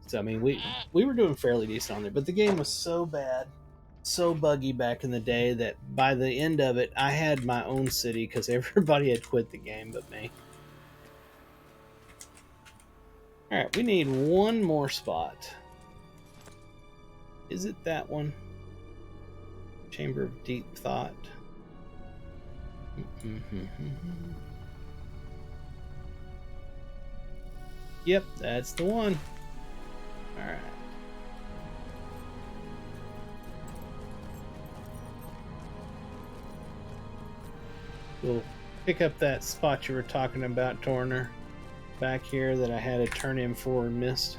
so I mean, we were doing fairly decent on there, but the game was so bad, so buggy back in the day, that by the end of it, I had my own city because everybody had quit the game but me. All right, we need one more spot. Is it that one? Chamber of Deep Thought. Yep, that's the one. All right. We'll pick up that spot you were talking about, Torner, back here that I had a turn in for and missed.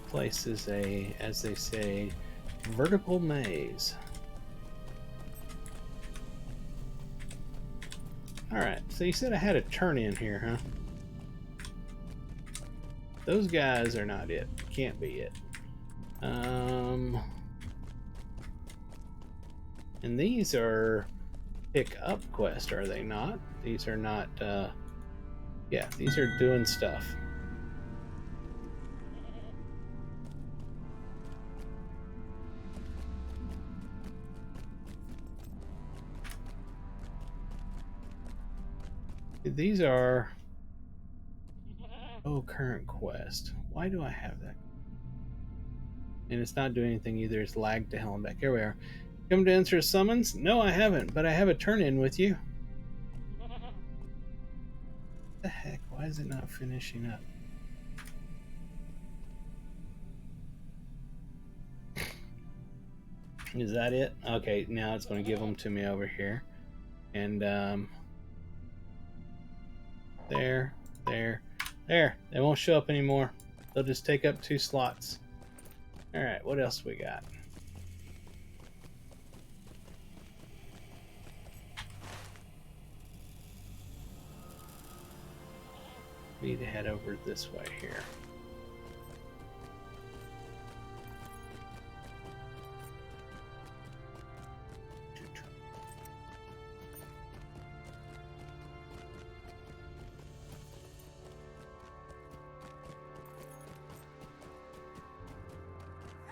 Place is a, as they say, vertical maze. Alright, so you said I had a turn in here, huh? Those guys are not it. Can't be it. And these are pick up quest, are they not? These are not, yeah, these are doing stuff. These are... Oh, current quest. Why do I have that? And it's not doing anything either. It's lagged to hell and back. Here we are. Come to answer a summons? No, I haven't, but I have a turn-in with you. What the heck? Why is it not finishing up? Is that it? Okay, now it's going to give them to me over here. And there, there, there. They won't show up anymore. They'll just take up 2 slots. All right, what else we got? We need to head over this way here.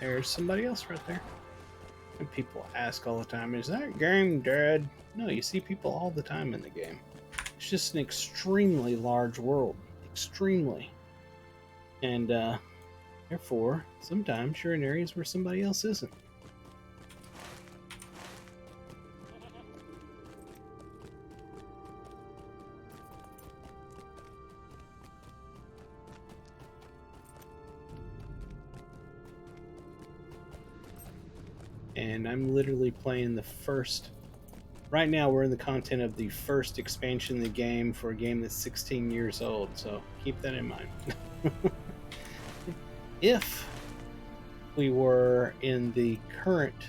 There's somebody else right there. And people ask all the time, is that game dead? No, you see people all the time in the game. It's just an extremely large world. Extremely. And therefore, sometimes you're in areas where somebody else isn't. And I'm literally playing the first. Right now, we're in the content of the first expansion of the game for a game that's 16 years old, so keep that in mind. If we were in the current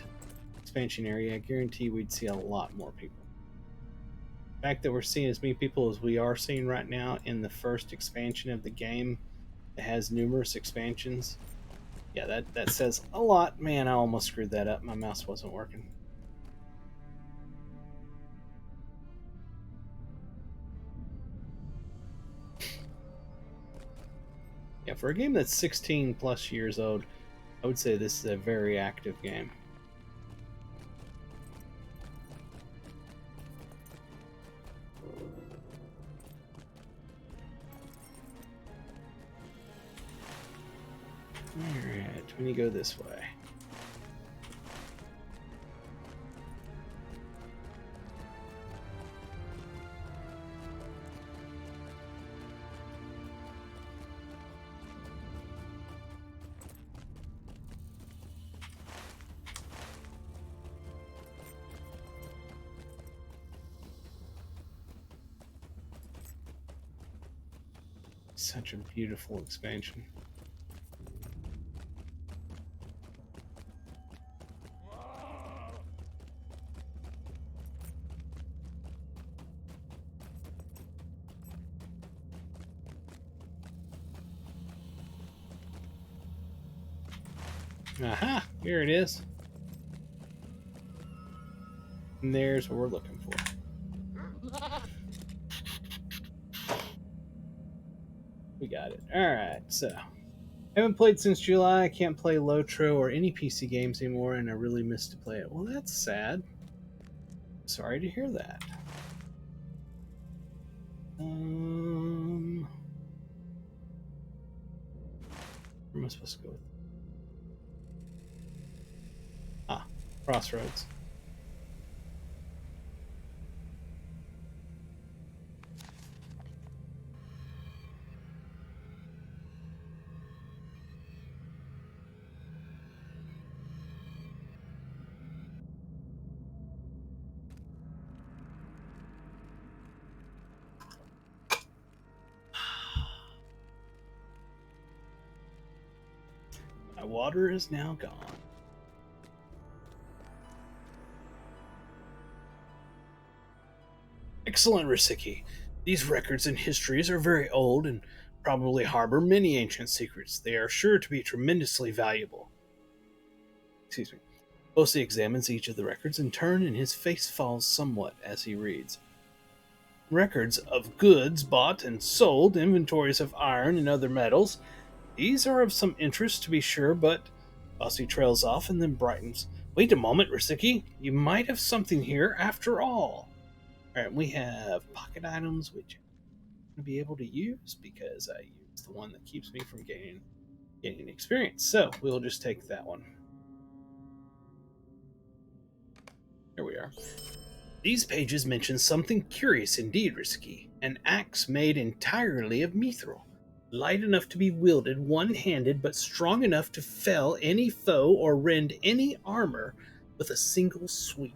expansion area, I guarantee we'd see a lot more people. The fact that we're seeing as many people as we are seeing right now in the first expansion of the game that has numerous expansions, yeah, that says a lot. Man, I almost screwed that up. My mouse wasn't working. Yeah, for a game that's 16 plus years old, I would say this is a very active game. Alright, we need to go this way. Such a beautiful expansion. Aha! Here it is. And there's what we're looking for. We got it. Alright, so. Haven't played since July. I can't play Lotro or any PC games anymore, and I really miss to play it. Well, that's sad. Sorry to hear that. Where am I supposed to go with? Ah, Crossroads. My water is now gone. Excellent, Risiki. These records and histories are very old and probably harbor many ancient secrets. They are sure to be tremendously valuable. Excuse me. Bosi examines each of the records in turn, and his face falls somewhat as he reads. Records of goods bought and sold, inventories of iron and other metals. These are of some interest, to be sure, but Bossy trails off and then brightens. Wait a moment, Risiki. You might have something here after all. Alright, we have pocket items, which I'm going to be able to use because I use the one that keeps me from gaining experience. So we'll just take that one. Here we are. These pages mention something curious indeed, Risiki. An axe made entirely of mithril. Light enough to be wielded one-handed, but strong enough to fell any foe or rend any armor with a single sweep.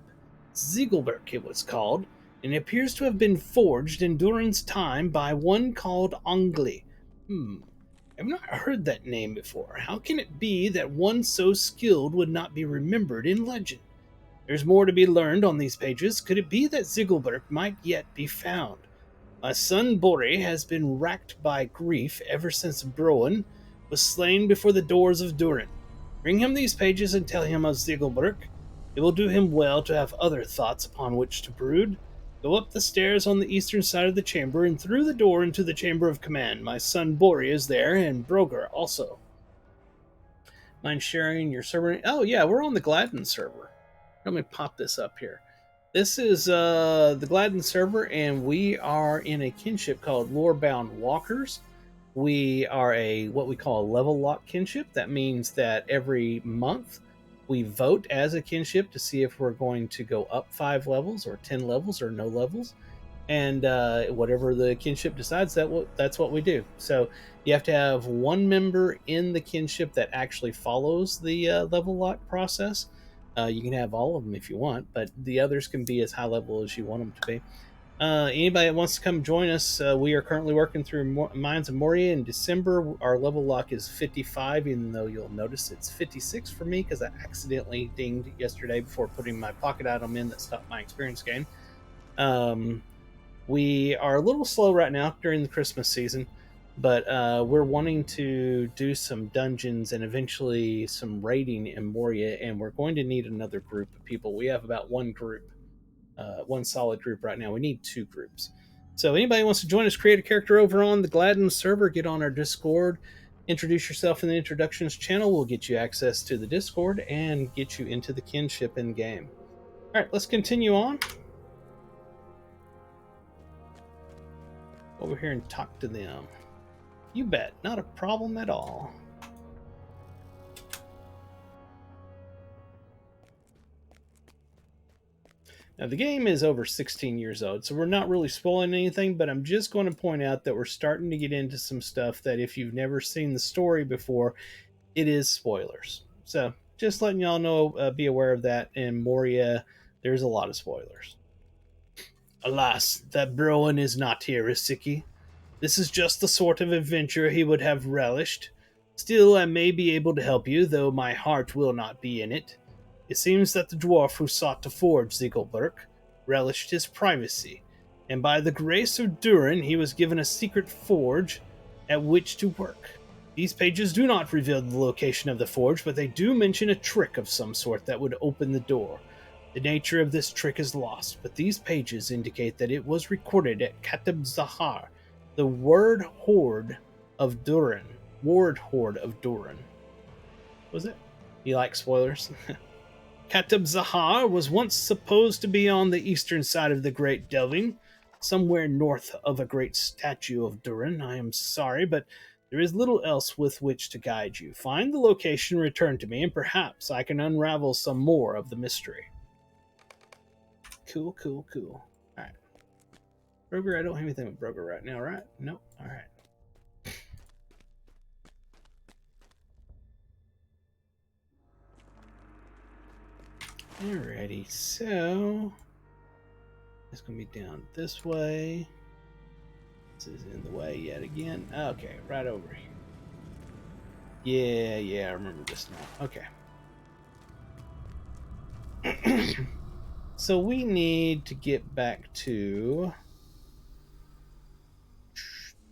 Ziegelberg, it was called, and it appears to have been forged in Durin's time by one called Angli. I've not heard that name before. How can it be that one so skilled would not be remembered in legend? There's more to be learned on these pages. Could it be that Ziegelberg might yet be found? My son Bori has been racked by grief ever since Broen was slain before the doors of Durin. Bring him these pages and tell him of Ziegelberg. It will do him well to have other thoughts upon which to brood. Go up the stairs on the eastern side of the chamber and through the door into the chamber of command. My son Bori is there, and Broger also. Mind sharing your server? Oh yeah, we're on the Gladden server. Let me pop this up here. This is the Gladden server, and we are in a kinship called Lorebound Walkers. We are what we call a level lock kinship. That means that every month we vote as a kinship to see if we're going to go up 5 levels or 10 levels or no levels. And whatever the kinship decides, that's what we do. So you have to have one member in the kinship that actually follows the level lock process. You can have all of them if you want, but the others can be as high level as you want them to be. Anybody that wants to come join us, we are currently working through Mines of Moria in December. Our level lock is 55, even though you'll notice it's 56 for me because I accidentally dinged yesterday before putting my pocket item in that stopped my experience gain. We are a little slow right now during the Christmas season, but we're wanting to do some dungeons and eventually some raiding in Moria, and we're going to need another group of people. We have about one group, one solid group right now. We need 2 groups. So anybody who wants to join us, create a character over on the Gladden server, get on our Discord, introduce yourself in the introductions channel. We'll get you access to the Discord and get you into the kinship in game. All right, let's continue on. Over here and talk to them. You bet, not a problem at all. Now, the game is over 16 years old, so we're not really spoiling anything, but I'm just going to point out that we're starting to get into some stuff that if you've never seen the story before, it is spoilers. So, just letting y'all know, be aware of that. In Moria, there's a lot of spoilers. Alas, that Broen is not here, Risiki. This is just the sort of adventure he would have relished. Still, I may be able to help you, though my heart will not be in it. It seems that the dwarf who sought to forge Ziegelberg relished his privacy, and by the grace of Durin he was given a secret forge at which to work. These pages do not reveal the location of the forge, but they do mention a trick of some sort that would open the door. The nature of this trick is lost, but these pages indicate that it was recorded at Katib Zahar, the ward horde of Durin. Was it? You like spoilers? Katib Zahar was once supposed to be on the eastern side of the Great Delving, somewhere north of a great statue of Durin. I am sorry, but there is little else with which to guide you. Find the location, return to me, and perhaps I can unravel some more of the mystery. Cool. Alright. Broger, I don't have anything with Broger right now, right? Nope. Alright. Alrighty, so it's gonna be down this way. This is in the way yet again. Okay, right over here. Yeah, I remember this now. Okay. So we need to get back to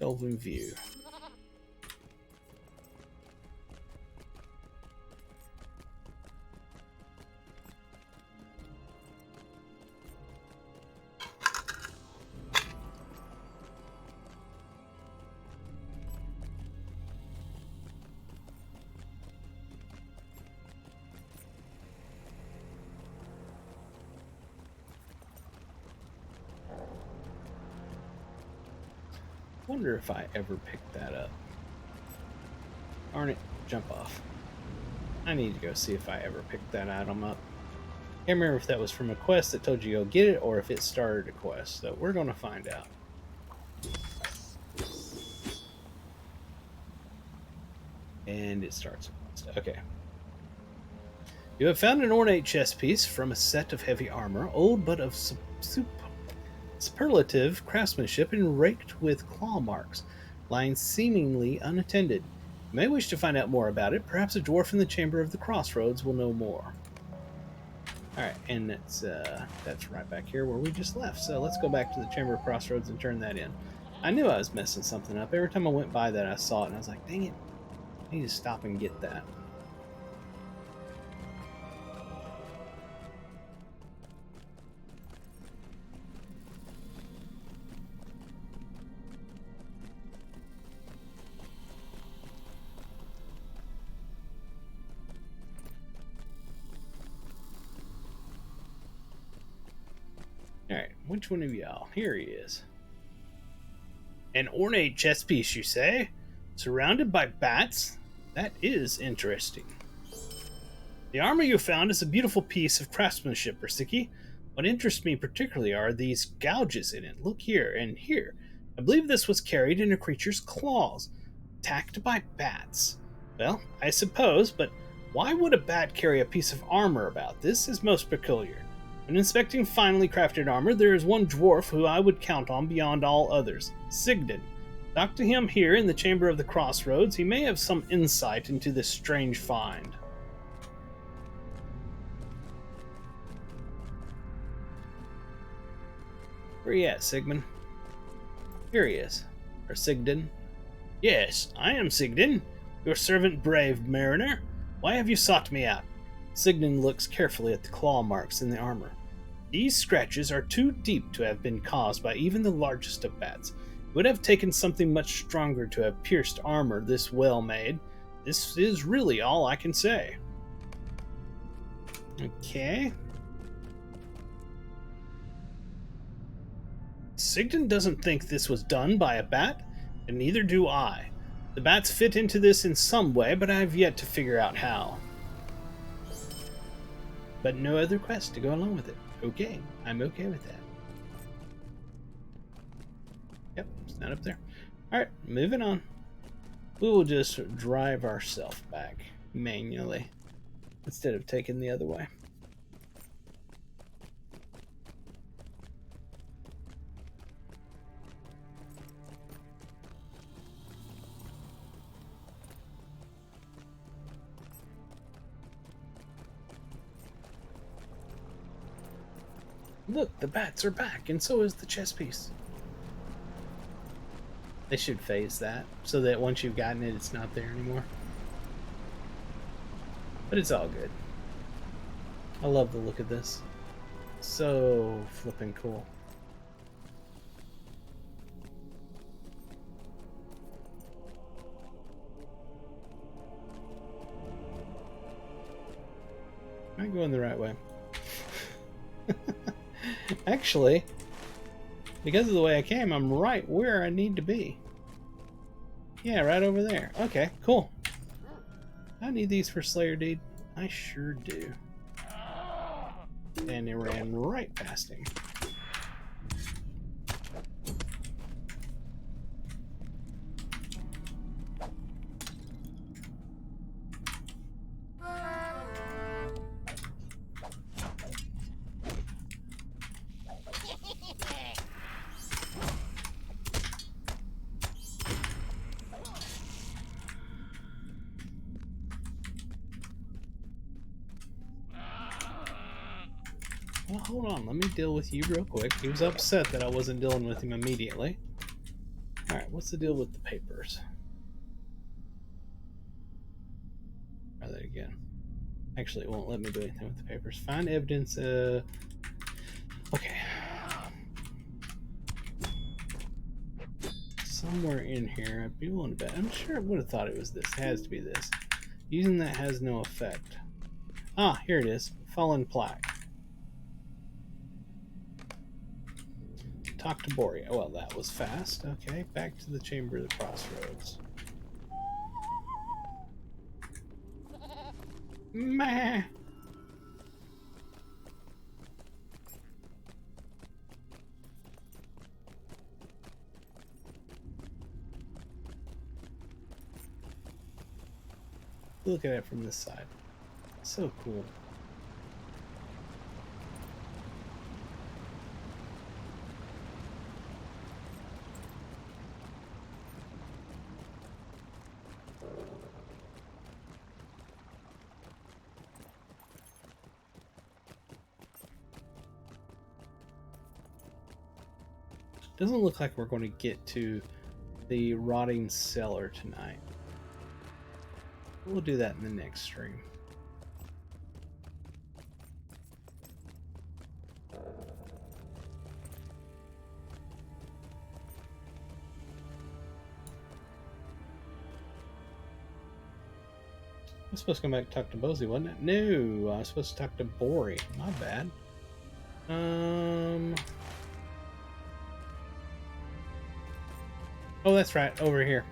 Elven View. Wonder if I ever picked that up. Darn it, jump off. I need to go see if I ever picked that item up. Can't remember if that was from a quest that told you to go get it or if it started a quest. So we're going to find out. And it starts a quest. Okay. You have found an ornate chess piece from a set of heavy armor, old but of superlative craftsmanship and raked with claw marks, lying seemingly unattended. You may wish to find out more about it. Perhaps a dwarf in the Chamber of the Crossroads will know more. Alright, and that's right back here where we just left. So let's go back to the Chamber of Crossroads and turn that in. I knew I was messing something up. Every time I went by that, I saw it, and I was like, dang it, I need to stop and get that. Alright, which one of y'all? Here he is. An ornate chess piece, you say? Surrounded by bats? That is interesting. The armor you found is a beautiful piece of craftsmanship, Risiki. What interests me particularly are these gouges in it. Look here and here. I believe this was carried in a creature's claws, attacked by bats. Well, I suppose, but why would a bat carry a piece of armor about? This is most peculiar. When inspecting finely crafted armor, there is one dwarf who I would count on beyond all others, Sigden. Talk to him here in the Chamber of the Crossroads. He may have some insight into this strange find. Where you at, Sigmund? Here he is. Or Sigden. Yes, I am Sigden, your servant, brave mariner. Why have you sought me out? Sigden looks carefully at the claw marks in the armor. These scratches are too deep to have been caused by even the largest of bats. It would have taken something much stronger to have pierced armor this well made. This is really all I can say. Okay. Sigden doesn't think this was done by a bat, and neither do I. The bats fit into this in some way, but I have yet to figure out how. But no other quest to go along with it. Okay, I'm okay with that. Yep, it's not up there. Alright, moving on. We will just drive ourselves back manually instead of taking the other way. Look, the bats are back, and so is the chess piece. They should phase that, so that once you've gotten it, it's not there anymore. But it's all good. I love the look of this. So flipping cool. Am I going the right way? Actually, because of the way I came, I'm right where I need to be. Yeah, right over there. Okay, cool. I need these for Slayer Deed. I sure do. And it ran right past him. Well, hold on. Let me deal with you real quick. He was upset that I wasn't dealing with him immediately. Alright, what's the deal with the papers? Try that again. Actually, it won't let me do anything with the papers. Find evidence. Okay. Somewhere in here, I'd be willing to bet. I'm sure I would have thought it was this. It has to be this. Using that has no effect. Ah, here it is. Fallen plaque. Talk to Boria. Well, that was fast. Okay, back to the Chamber of the Crossroads. Meh. Look at it from this side. So cool. Doesn't look like we're going to get to the rotting cellar tonight. We'll do that in the next stream. I was supposed to come back and talk to Bozy, wasn't it? No, I was supposed to talk to Bori. My bad. Oh, that's right, over here.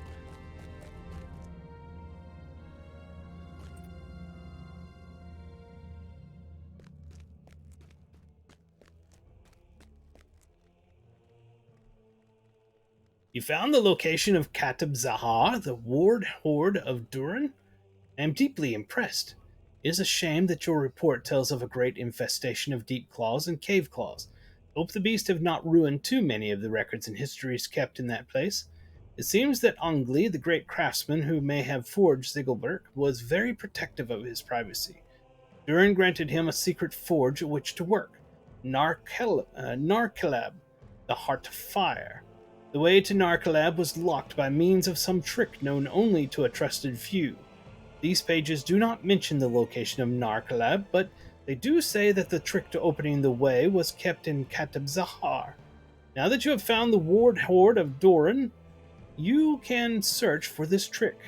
You found the location of Katab Zahar, the ward horde of Durin? I am deeply impressed. It is a shame that your report tells of a great infestation of deep claws and cave claws. Hope the beast have not ruined too many of the records and histories kept in that place. It seems that Ongli, the great craftsman who may have forged Ziggelberg, was very protective of his privacy. Durin granted him a secret forge at which to work, Narkalab, the Heart of Fire. The way to Narkalab was locked by means of some trick known only to a trusted few. These pages do not mention the location of Narkalab, but they do say that the trick to opening the way was kept in Katab Zahar. Now that you have found the ward horde of Doran, you can search for this trick.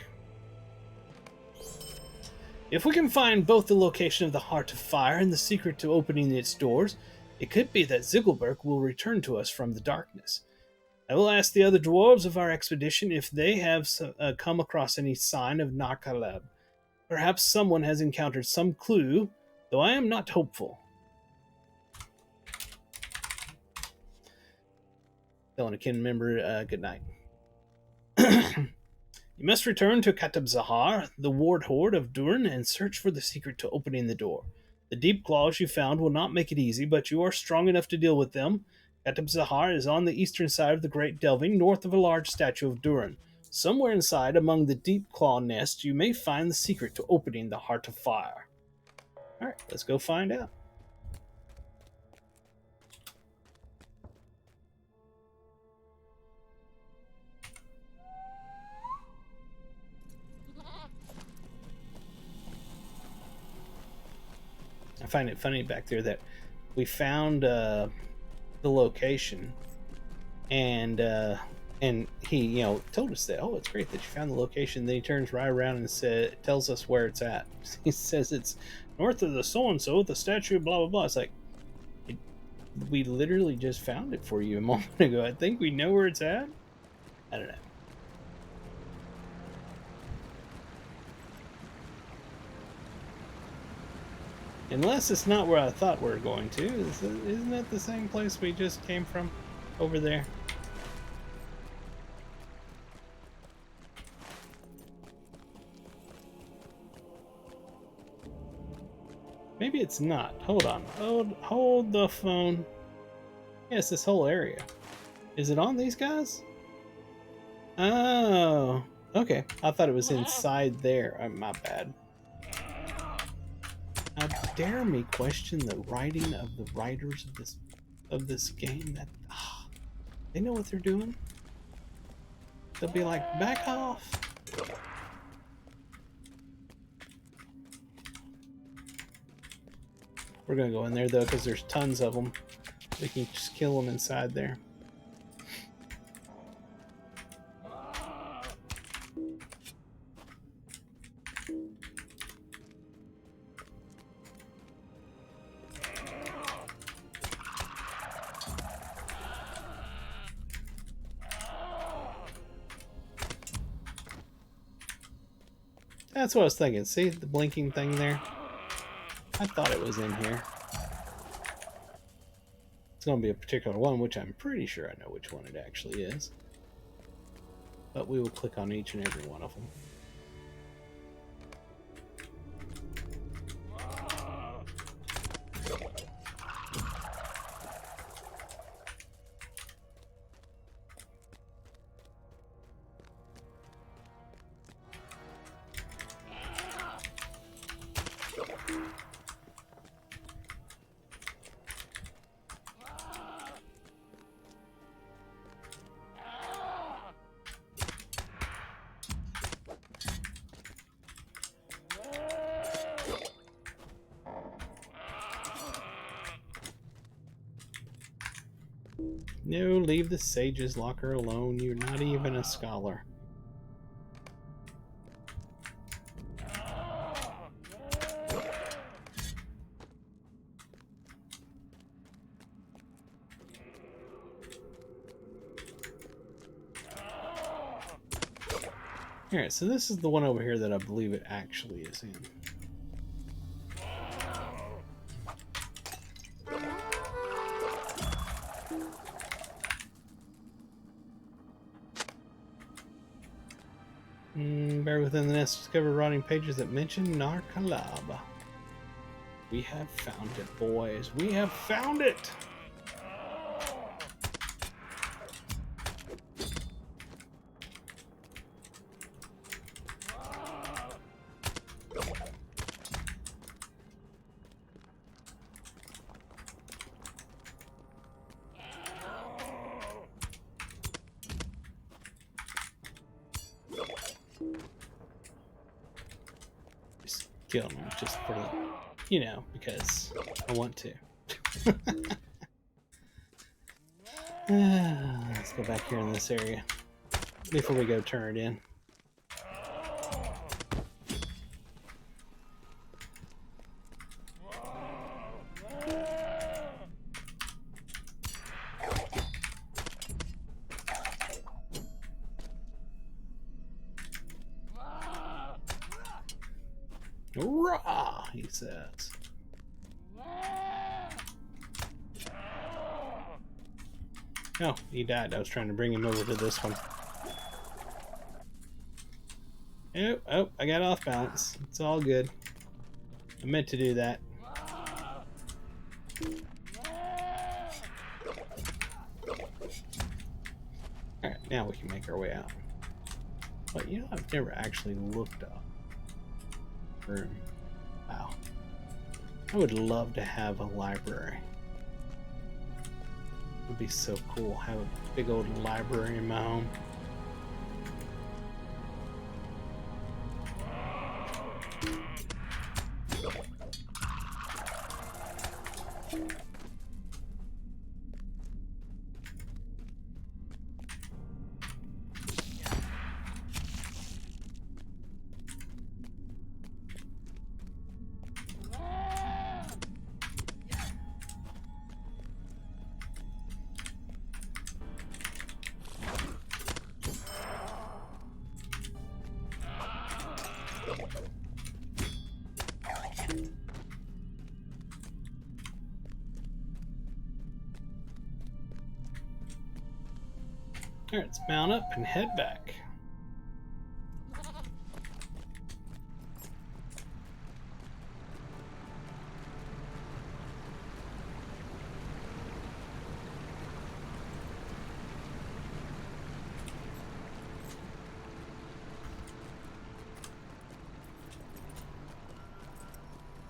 If we can find both the location of the Heart of Fire and the secret to opening its doors, it could be that Ziggelberg will return to us from the darkness. I will ask the other dwarves of our expedition if they have come across any sign of Narkalab. Perhaps someone has encountered some clue, though I am not hopeful. Telling a kin member good night. You must return to Katab Zahar, the ward horde of Durin, and search for the secret to opening the door. The deep claws you found will not make it easy, but you are strong enough to deal with them. Katab Zahar is on the eastern side of the Great Delving, north of a large statue of Durin. Somewhere inside, among the deep claw nests, you may find the secret to opening the Heart of Fire. Alright, let's go find out. I find it funny back there that we found the location, and he told us that, oh, it's great that you found the location. Then he turns right around and tells us where it's at. He says it's north of the so and so, the statue, blah blah blah. It's like we literally just found it for you a moment ago. I think we know where it's at. I don't know. Unless it's not where I thought we were going to. Isn't that the same place we just came from? Over there. Maybe it's not. Hold on. Hold the phone. Yes, this whole area. Is it on these guys? Oh. Okay. I thought it was inside there. My bad. How dare me question the writing of the writers of this game? That they know what they're doing. They'll be like, back off. We're gonna go in there though, because there's tons of them. We can just kill them inside there. That's what I was thinking. See the blinking thing there? I thought it was in here. It's going to be a particular one, which I'm pretty sure I know which one it actually is. But we will click on each and every one of them. No, leave the sage's locker alone. You're not even a scholar. Alright, so this is the one over here that I believe it actually is in. Buried within the nest, discover rotting pages that mention Narkalab. We have found it, boys. We have found it! Just kill him, just for the, you know, because I want to. Let's go back here in this area before we go turn it in. Hurrah, he says. Oh, he died. I was trying to bring him over to this one. Oh, I got off balance. It's all good. I meant to do that. Alright, now we can make our way out. But you know, I've never actually looked up room. Wow. I would love to have a library. It would be so cool. Have a big old library in my home. Alright, let's mount up and head back.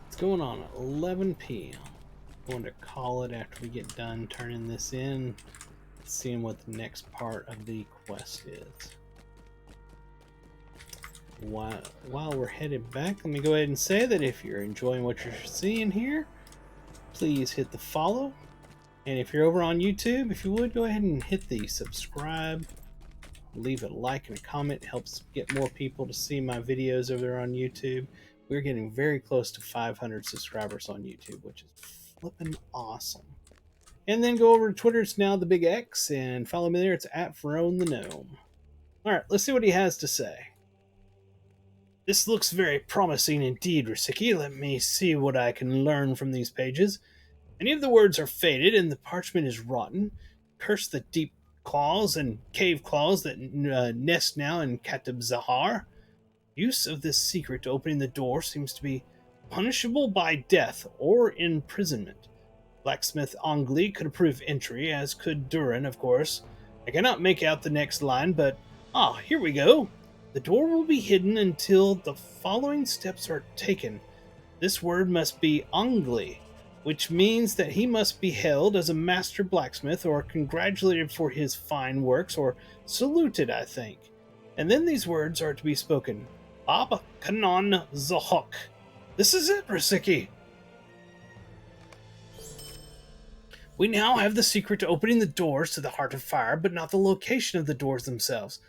It's going on at 11 p.m. Going to call it after we get done turning this in, seeing what the next part of the quest is. While we're headed back, let me go ahead and say that if you're enjoying what you're seeing here, please hit the follow. And if you're over on YouTube, if you would, go ahead and hit the subscribe. Leave a like and a comment. It helps get more people to see my videos over there on YouTube. We're getting very close to 500 subscribers on YouTube, which is flipping awesome. And then go over to Twitter. It's now the Big X, and follow me there. It's at Ferone the Gnome. All right, let's see what he has to say. This looks very promising indeed, Risiki. Let me see what I can learn from these pages. Many of the words are faded, and the parchment is rotten. Curse the deep claws and cave claws that nest now in Katib Zahar. Use of this secret to opening the door seems to be punishable by death or imprisonment. Blacksmith Angli could approve entry, as could Durin, of course. I cannot make out the next line, but here we go. The door will be hidden until the following steps are taken. This word must be Angli, which means that he must be hailed as a master blacksmith, or congratulated for his fine works, or saluted, I think. And then these words are to be spoken. Ab Kanon Zahok. This is it, Risiki. We now have the secret to opening the doors to the Heart of Fire, but not the location of the doors themselves.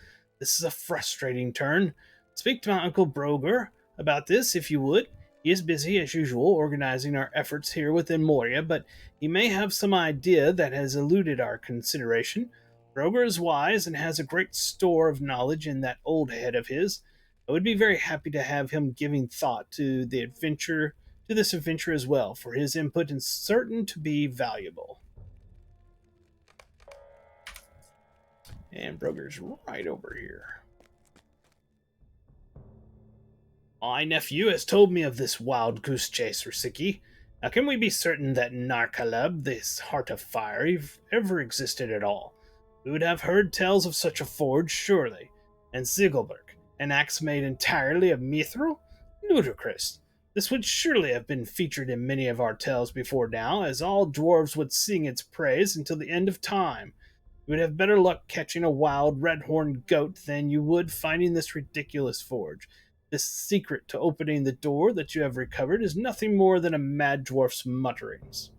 This is a frustrating turn. Speak to my Uncle Broger about this, if you would. He is busy, as usual, organizing our efforts here within Moria, but he may have some idea that has eluded our consideration. Broger is wise and has a great store of knowledge in that old head of his. I would be very happy to have him giving thought to this adventure as well, for his input is certain to be valuable. And Broger's right over here. My nephew has told me of this wild goose chase, Risiki. Now, can we be certain that Narkaleb, this heart of fire, ever existed at all? We would have heard tales of such a forge, surely. And Ziggelberg, an axe made entirely of mithril? Ludicrous. This would surely have been featured in many of our tales before now, as all dwarves would sing its praise until the end of time. You would have better luck catching a wild red-horned goat than you would finding this ridiculous forge. This secret to opening the door that you have recovered is nothing more than a mad dwarf's mutterings.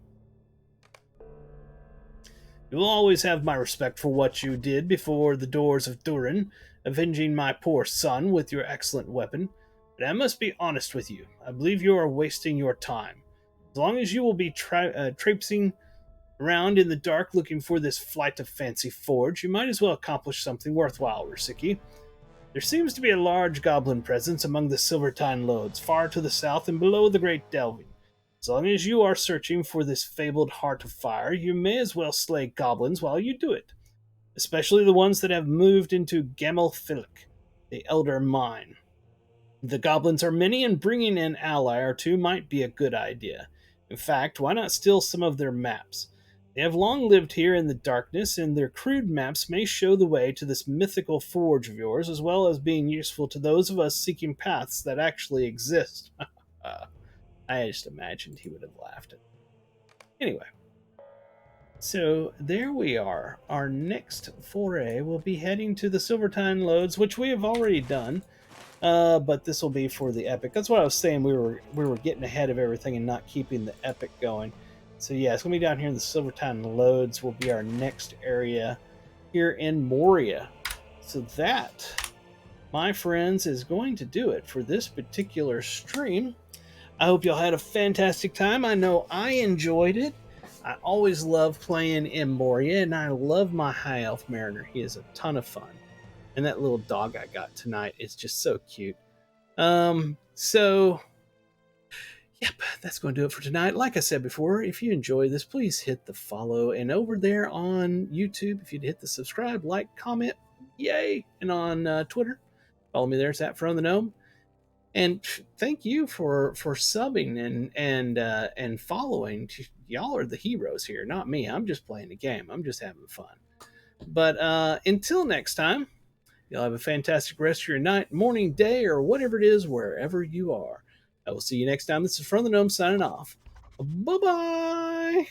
You will always have my respect for what you did before the doors of Durin, avenging my poor son with your excellent weapon. But I must be honest with you. I believe you are wasting your time. As long as you will be traipsing around in the dark looking for this flight of fancy forge, you might as well accomplish something worthwhile, Risiki. There seems to be a large goblin presence among the Silvertine Lodes, far to the south and below the Great Delving. As long as you are searching for this fabled Heart of Fire, you may as well slay goblins while you do it, especially the ones that have moved into Gamelphilic, the Elder Mine. The goblins are many, and bringing an ally or two might be a good idea. In fact, why not steal some of their maps? They have long lived here in the darkness, and their crude maps may show the way to this mythical forge of yours, as well as being useful to those of us seeking paths that actually exist. I just imagined he would have laughed at it. Anyway, so there we are. Our next foray will be heading to the Silvertine Lodes, which we have already done. But this will be for the epic. That's what I was saying. We were getting ahead of everything and not keeping the epic going. So yeah, it's gonna be down here in the Silvertine Lodes. Will be our next area here in Moria. So that, my friends, is going to do it for this particular stream. I hope y'all had a fantastic time. I know I enjoyed it. I always love playing in Moria, and I love my High Elf Mariner. He is a ton of fun. And that little dog I got tonight is just so cute. So yep, that's going to do it for tonight. Like I said before, if you enjoy this, please hit the follow. And over there on YouTube, if you'd hit the subscribe, like, comment, yay. And on Twitter, follow me there. It's at From the Gnome. And thank you for subbing and following. Y'all are the heroes here, not me. I'm just playing the game. I'm just having fun. But until next time, you'll have a fantastic rest of your night, morning, day, or whatever it is, wherever you are. I will see you next time. This is From the Gnome signing off. Bye bye.